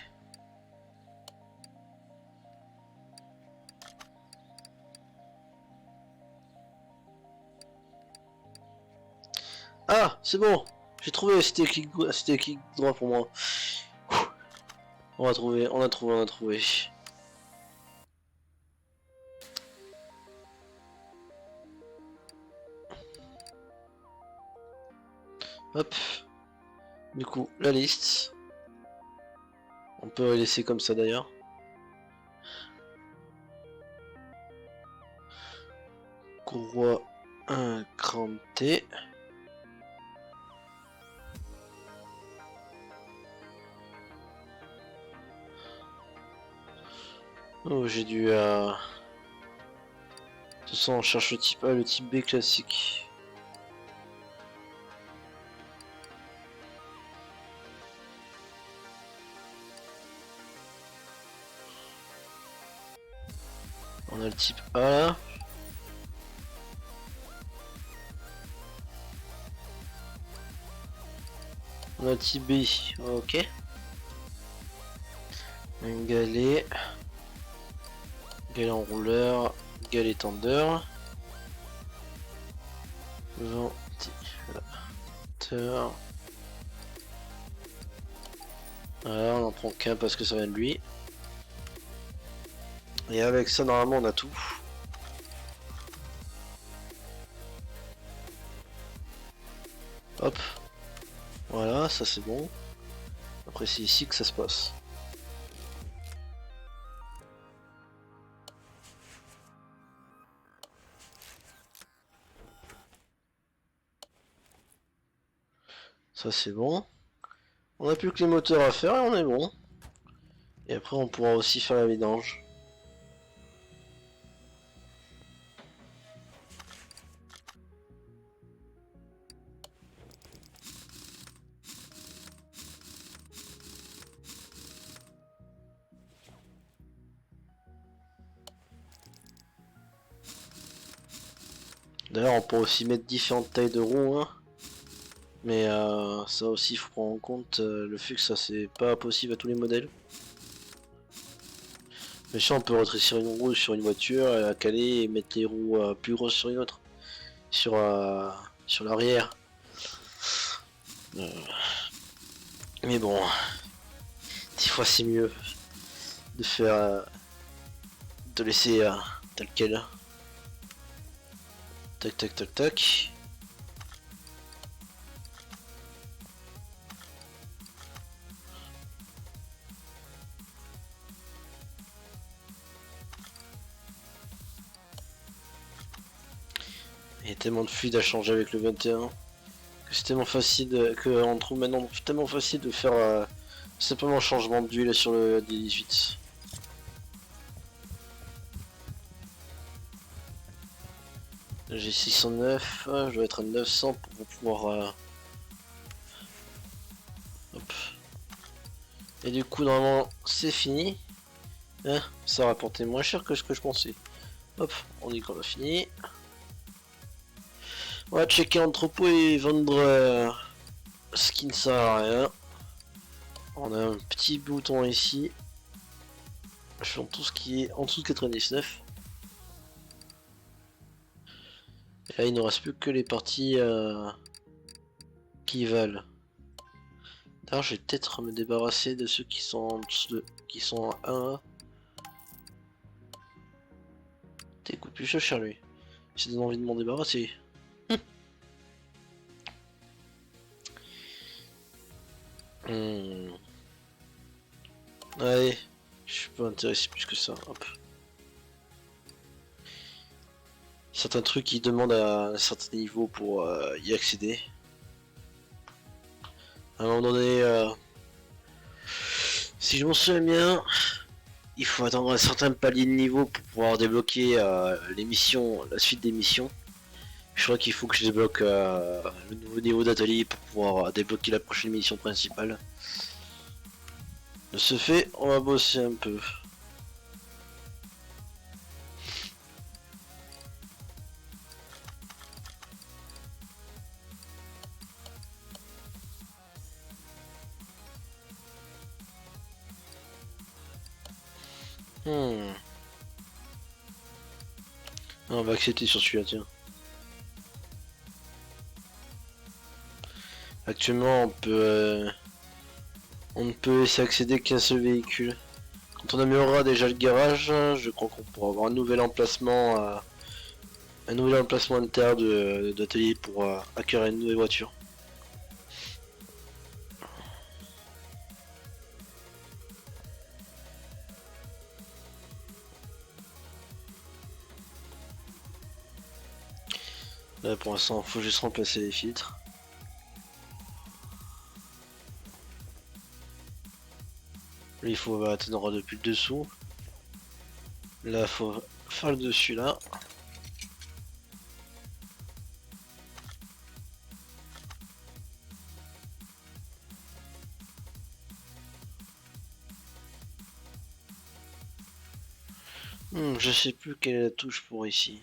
Ah, c'est bon. J'ai trouvé, c'était clic droit pour moi. On a trouvé, on a trouvé, on a trouvé. Hop. Du coup, la liste. On peut la laisser comme ça d'ailleurs. Courroie un grand T. Oh, j'ai dû... De toute façon, on cherche le type A, le type B classique. On a le type A là. On a le type B, ok. Un galet. Galet enrouleur. Galet tender. Ventilateur. Voilà, on en prend qu'un parce que ça vient de lui. Et avec ça, normalement, on a tout. Hop. Voilà, ça c'est bon. Après, c'est ici que ça se passe. Ça c'est bon. On n'a plus que les moteurs à faire et on est bon. Et après, on pourra aussi faire la vidange. D'ailleurs, on peut aussi mettre différentes tailles de roues, hein. Mais ça aussi, il faut prendre en compte le fait que ça c'est pas possible à tous les modèles. Mais si on peut rétrécir une roue sur une voiture, la caler et mettre les roues plus grosses sur une autre, sur sur l'arrière. Mais bon, des fois c'est mieux de faire, de laisser tel quel. Tac tac tac tac. Il y a tellement de fluide à changer avec le 21 que c'est tellement facile que on trouve maintenant tellement facile de faire simplement un changement d'huile sur le D18. J'ai 609, je dois être à 900 pour pouvoir hop. Et du coup normalement c'est fini. Hein, ça a rapporté moins cher que ce que je pensais. Hop, on dit qu'on a fini. On va checker l'entrepôt et vendre ce qui ne sert à rien. On a un petit bouton ici. Je fais tout ce qui est en dessous de 99. Et là il ne reste plus que les parties qui valent. D'ailleurs je vais peut-être me débarrasser de ceux qui sont en dessous de, qui sont à 1. T'es coûte plus cher lui. J'ai des envie de m'en débarrasser. Allez, je suis pas intéressé plus que ça. Hop. Certains trucs qui demandent à un certain niveau pour y accéder. À un moment donné, si je m'en souviens bien, il faut attendre un certain palier de niveau pour pouvoir débloquer les missions, la suite des missions. Je crois qu'il faut que je débloque le nouveau niveau d'atelier pour pouvoir débloquer la prochaine mission principale. De ce fait, on va bosser un peu. On va accepter sur celui-là, tiens. Actuellement, on ne peut laisser accéder qu'un seul véhicule. Quand on améliorera déjà le garage, je crois qu'on pourra avoir un nouvel emplacement intérieur d'atelier pour acquérir une nouvelle voiture. Là pour l'instant, il faut juste remplacer les filtres. Là, il faut atteindre depuis le dessous. Là, il faut faire le dessus là. Je sais plus quelle est la touche pour ici.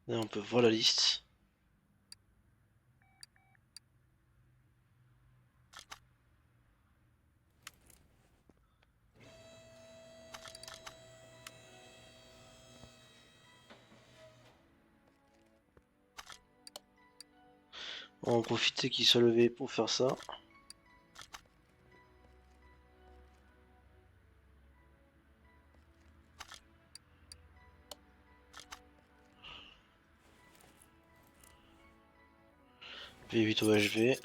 Là, on peut voir la liste. On va en profiter qu'il soit levé pour faire ça. V8 OHV.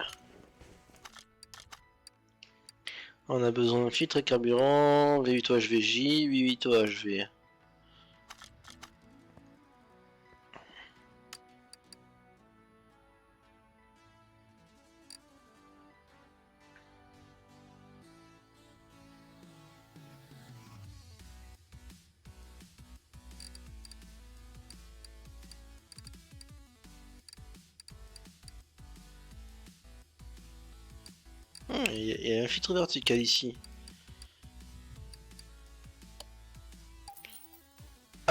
On a besoin de filtre et carburant, V8 OHVJ, V8 OHV. Il y a un filtre vertical ici.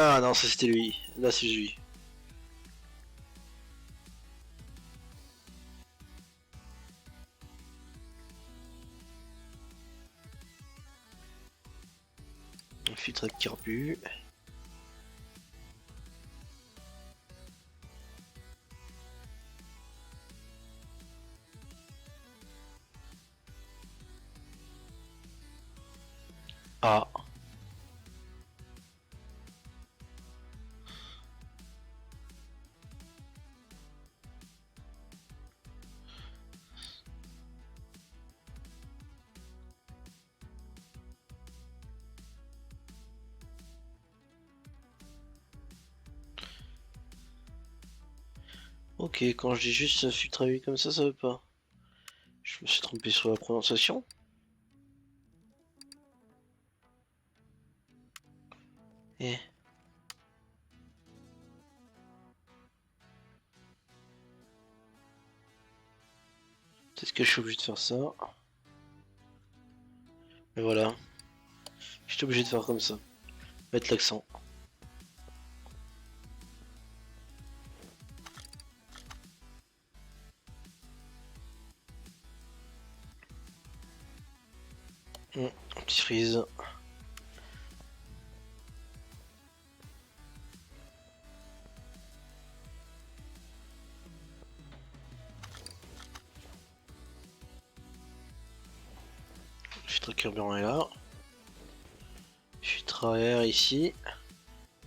Ah non, ça c'était lui. Là c'est lui. Filtre de carbu. Ah. Ok, quand je dis juste filtre à huile comme ça veut pas. Je me suis trompé sur la prononciation. Eh. Peut-être que je suis obligé de faire ça. Mais voilà. J'étais obligé de faire comme ça. Mettre l'accent. Un petit freeze. Filtre carburant est là. Filtre à air ici.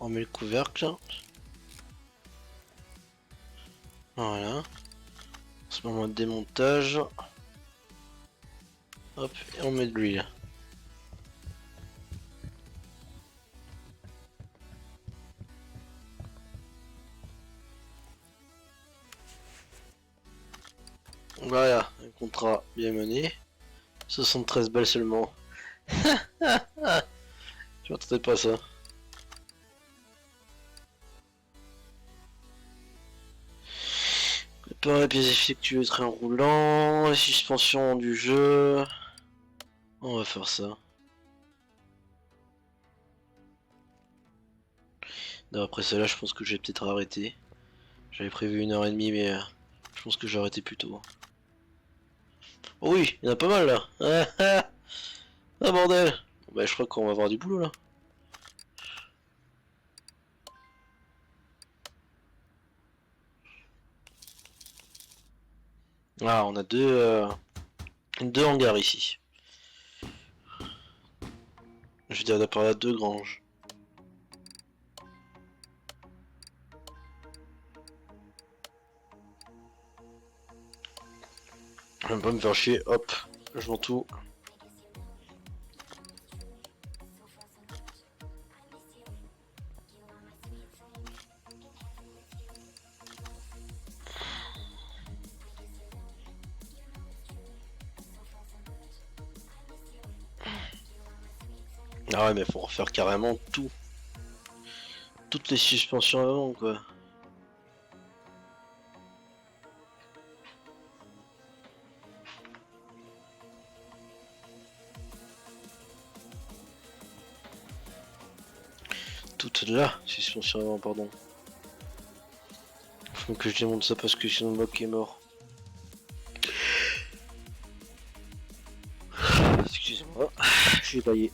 On met le couvercle. Voilà. En ce moment de démontage. Hop, et on met de l'huile. Voilà, un contrat bien mené. 73 balles seulement. Je m'attendais pas à ça. Préparer les pièces effectuées le train roulant, les suspensions du jeu. On va faire ça. Après celle-là, je pense que je vais peut-être arrêter. J'avais prévu 1h30, mais je pense que j'ai arrêté plus tôt. Oh oui, il y en a pas mal là. Ah bordel. Bah je crois qu'on va avoir du boulot là. Ah, on a deux hangars ici. Je veux dire, d'après là, deux granges. Je vais pas me faire chier, hop, je vends tout. Ah ouais, mais faut refaire carrément tout. Toutes les suspensions avant quoi. Toutes là, suspensions avant, pardon. Faut que je démonte ça parce que sinon le bloc est mort. Excusez-moi, je suis baillé.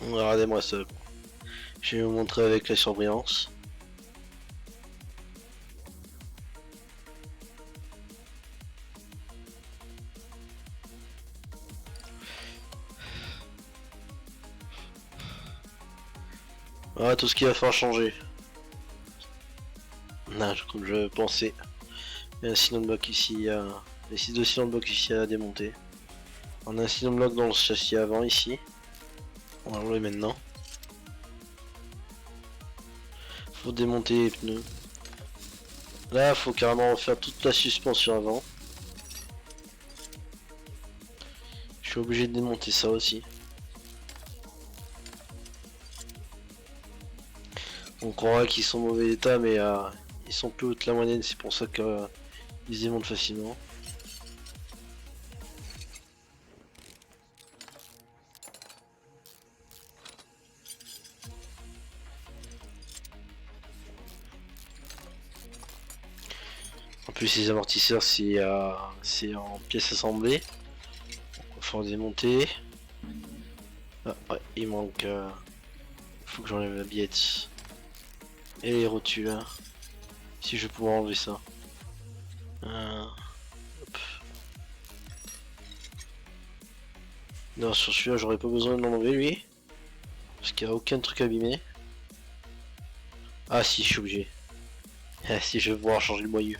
Regardez-moi ça. Je vais vous montrer avec la surbrillance. Voilà tout ce qu'il va falloir changer. Non, comme je pensais. Il y a un cylindre bloc ici, il y a les deux cylindres blocs ici à démonter. On a un cylindre bloc dans le châssis avant ici. On va l'enlever maintenant. Faut démonter les pneus. Là, faut carrément refaire toute la suspension avant. Je suis obligé de démonter ça aussi. On croira qu'ils sont en mauvais état, mais ils sont plus hauts que la moyenne, c'est pour ça qu'ils démontent facilement. plus les amortisseurs c'est en pièces assemblées. Il faut en démonter. Ah ouais, il manque... faut que j'enlève la billette. Et les rotules. Si je vais pouvoir enlever ça. Hop. Non, sur celui-là j'aurais pas besoin de l'enlever lui. Parce qu'il n'y a aucun truc abîmé. Ah si, je suis obligé. Ah si, je vais pouvoir changer le moyeu.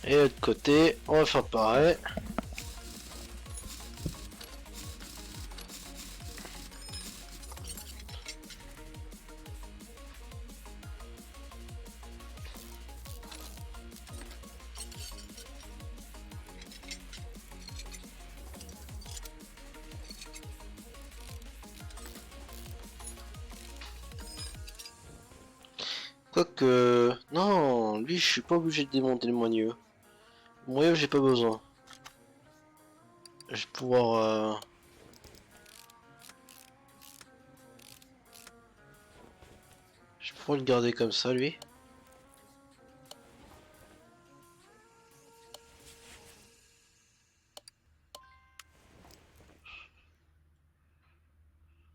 Et de l'autre côté, on va faire pareil. Quoique... Non, lui je suis pas obligé de démonter le moyeu. Le moyeu j'ai pas besoin. Je vais pouvoir... Je vais pouvoir le garder comme ça lui.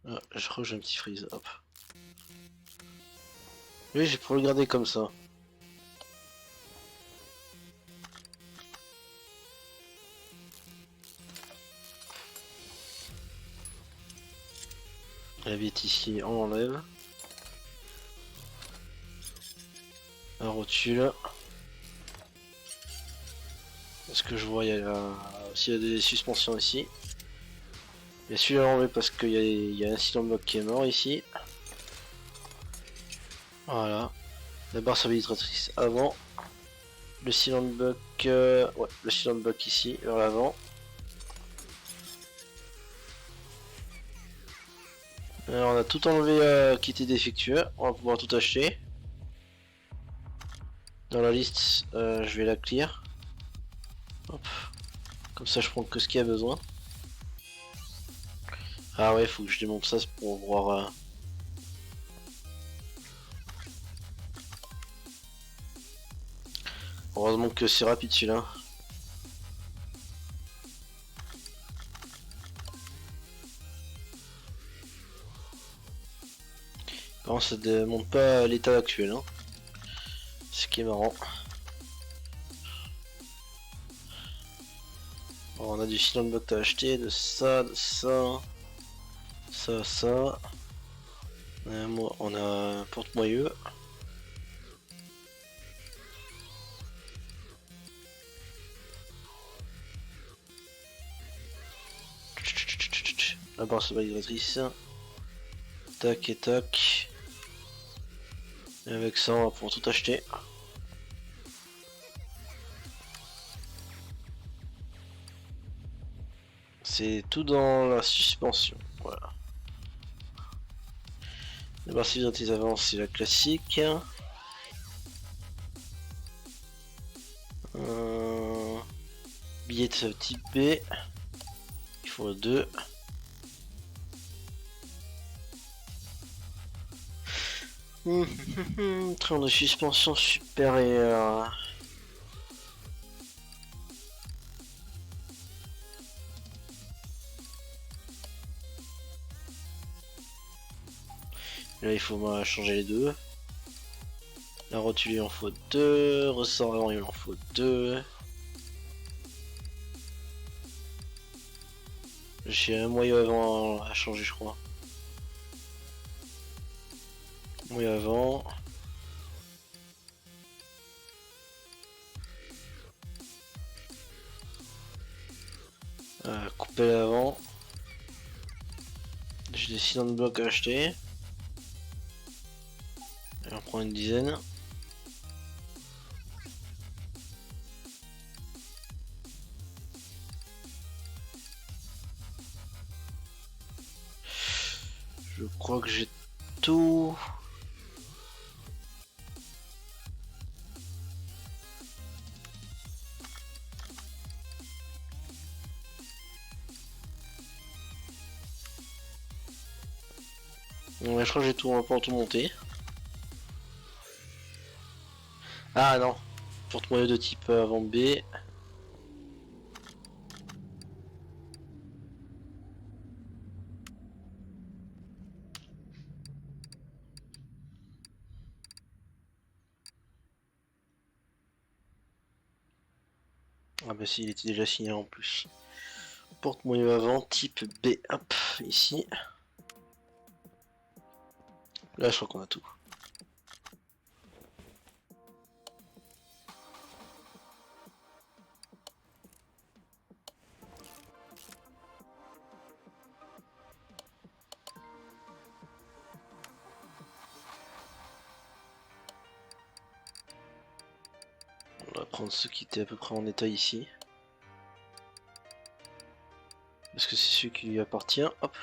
Ah, je crois que j'ai un petit freeze, hop. Lui je vais pouvoir le garder comme ça. La vitre ici on l'enlève. La rotule. Est-ce que je vois il y a aussi des suspensions ici. Il y a celui-là enlevé parce qu'il y a un cylinder block qui est mort ici. Voilà. La barre stabilisatrice avant. Le cylinder block, ouais, le cylinder block ici vers l'avant. Alors on a tout enlevé qui était défectueux. On va pouvoir tout acheter. Dans la liste, je vais la clear. Hop. Comme ça, je prends que ce qu'il y a besoin. Ah ouais, faut que je démonte ça pour voir. Heureusement que c'est rapide celui-là. Par contre, ça ne démonte pas l'état actuel. Hein. Ce qui est marrant. Alors, on a du cylinder block à acheter, de ça, ça. On a un porte-moyeu. La barre stabilisatrice. Tac et tac. Et avec ça, on va pouvoir tout acheter. C'est tout dans la suspension. Voilà. La barre stabilisatrice avant, c'est la classique. Billet type B. Il faut 2. Train de suspension supérieur. Là il faut changer les deux. La rotule il en faut 2. Ressort avant il en faut 2. J'ai un moyeu avant à changer je crois. Moyeu avant. Couper l'avant. J'ai des cylindres de blocs à acheter. Et on prend une dizaine. Je crois que j'ai tout. Ouais, je crois que j'ai tout, pour tout monter. Ah non, porte-moyeu de type avant B. Ah bah si, il était déjà signé en plus. Porte-moyeu avant, type B, hop, ici. Là, je crois qu'on a tout. On va prendre ce qui était à peu près en état ici. Parce que c'est celui qui lui appartient, hop.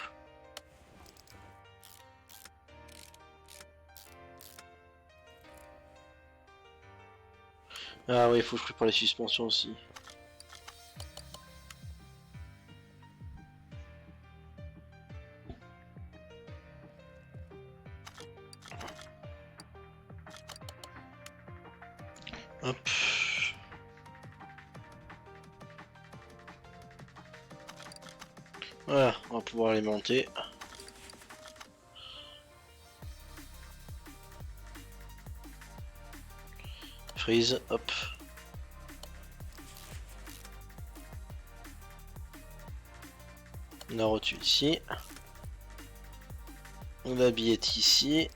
Ah oui, il faut que je prépare les suspensions aussi. Hop. Voilà, on va pouvoir les monter. Freeze, hop. La rotule ici. La billette ici.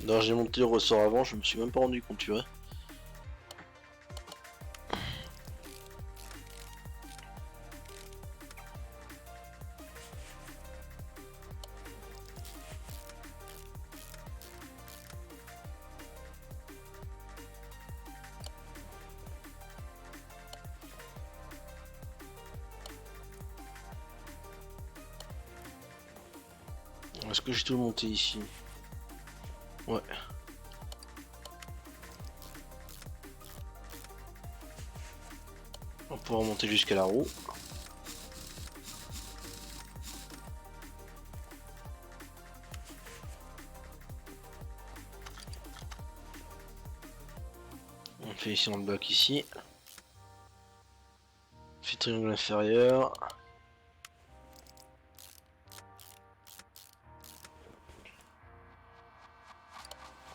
Alors j'ai monté le ressort avant, je me suis même pas rendu compte, tu vois. Est-ce que j'ai tout monté ici? Ouais. On va pouvoir monter jusqu'à la roue. On fait ici dans le bloc ici. On fait triangle inférieur.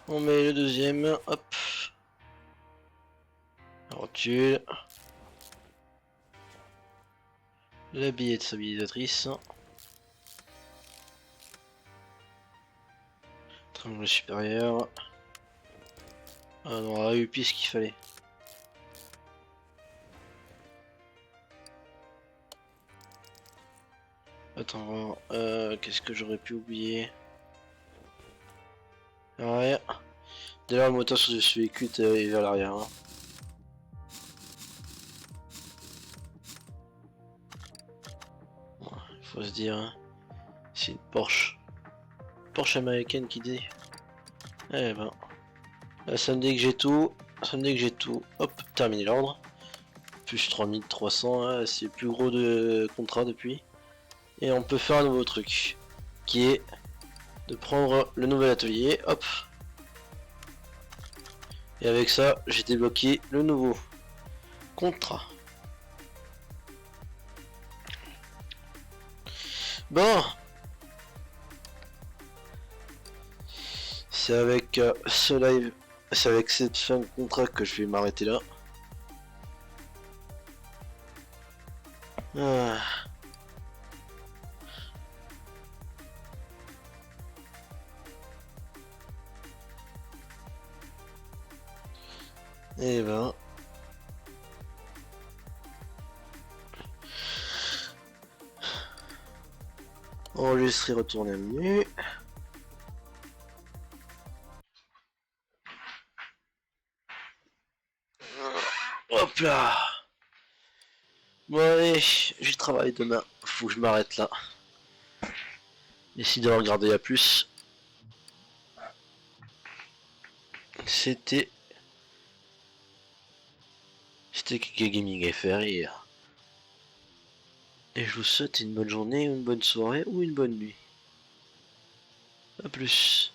On met le deuxième, hop. La rotule. La billette stabilisatrice. Triangle supérieur. Ah non, on a eu pire ce qu'il fallait. Attends, qu'est-ce que j'aurais pu oublier? Ouais. D'ailleurs, le moteur sur ce véhicule est vers l'arrière. Hein. Faut se dire, hein. C'est une Porsche. Porsche américaine qui dit. Eh ben. Là, ça me dit que j'ai tout. Ça me dit que j'ai tout. Hop, terminé l'ordre. Plus 3300, hein, c'est le plus gros de contrat depuis. Et on peut faire un nouveau truc. Qui est de prendre le nouvel atelier. Hop. Et avec ça, j'ai débloqué le nouveau contrat. Bon. C'est avec ce live. C'est avec cette fin de contrat que je vais m'arrêter là. Ah. Et ben. Enregistrer, retourner au menu. Hop là. Bon allez, j'ai travail demain. Faut que je m'arrête là. Merci d'avoir regardé, à plus. C'était Kika Gaming FR et je vous souhaite une bonne journée, une bonne soirée ou une bonne nuit. plus.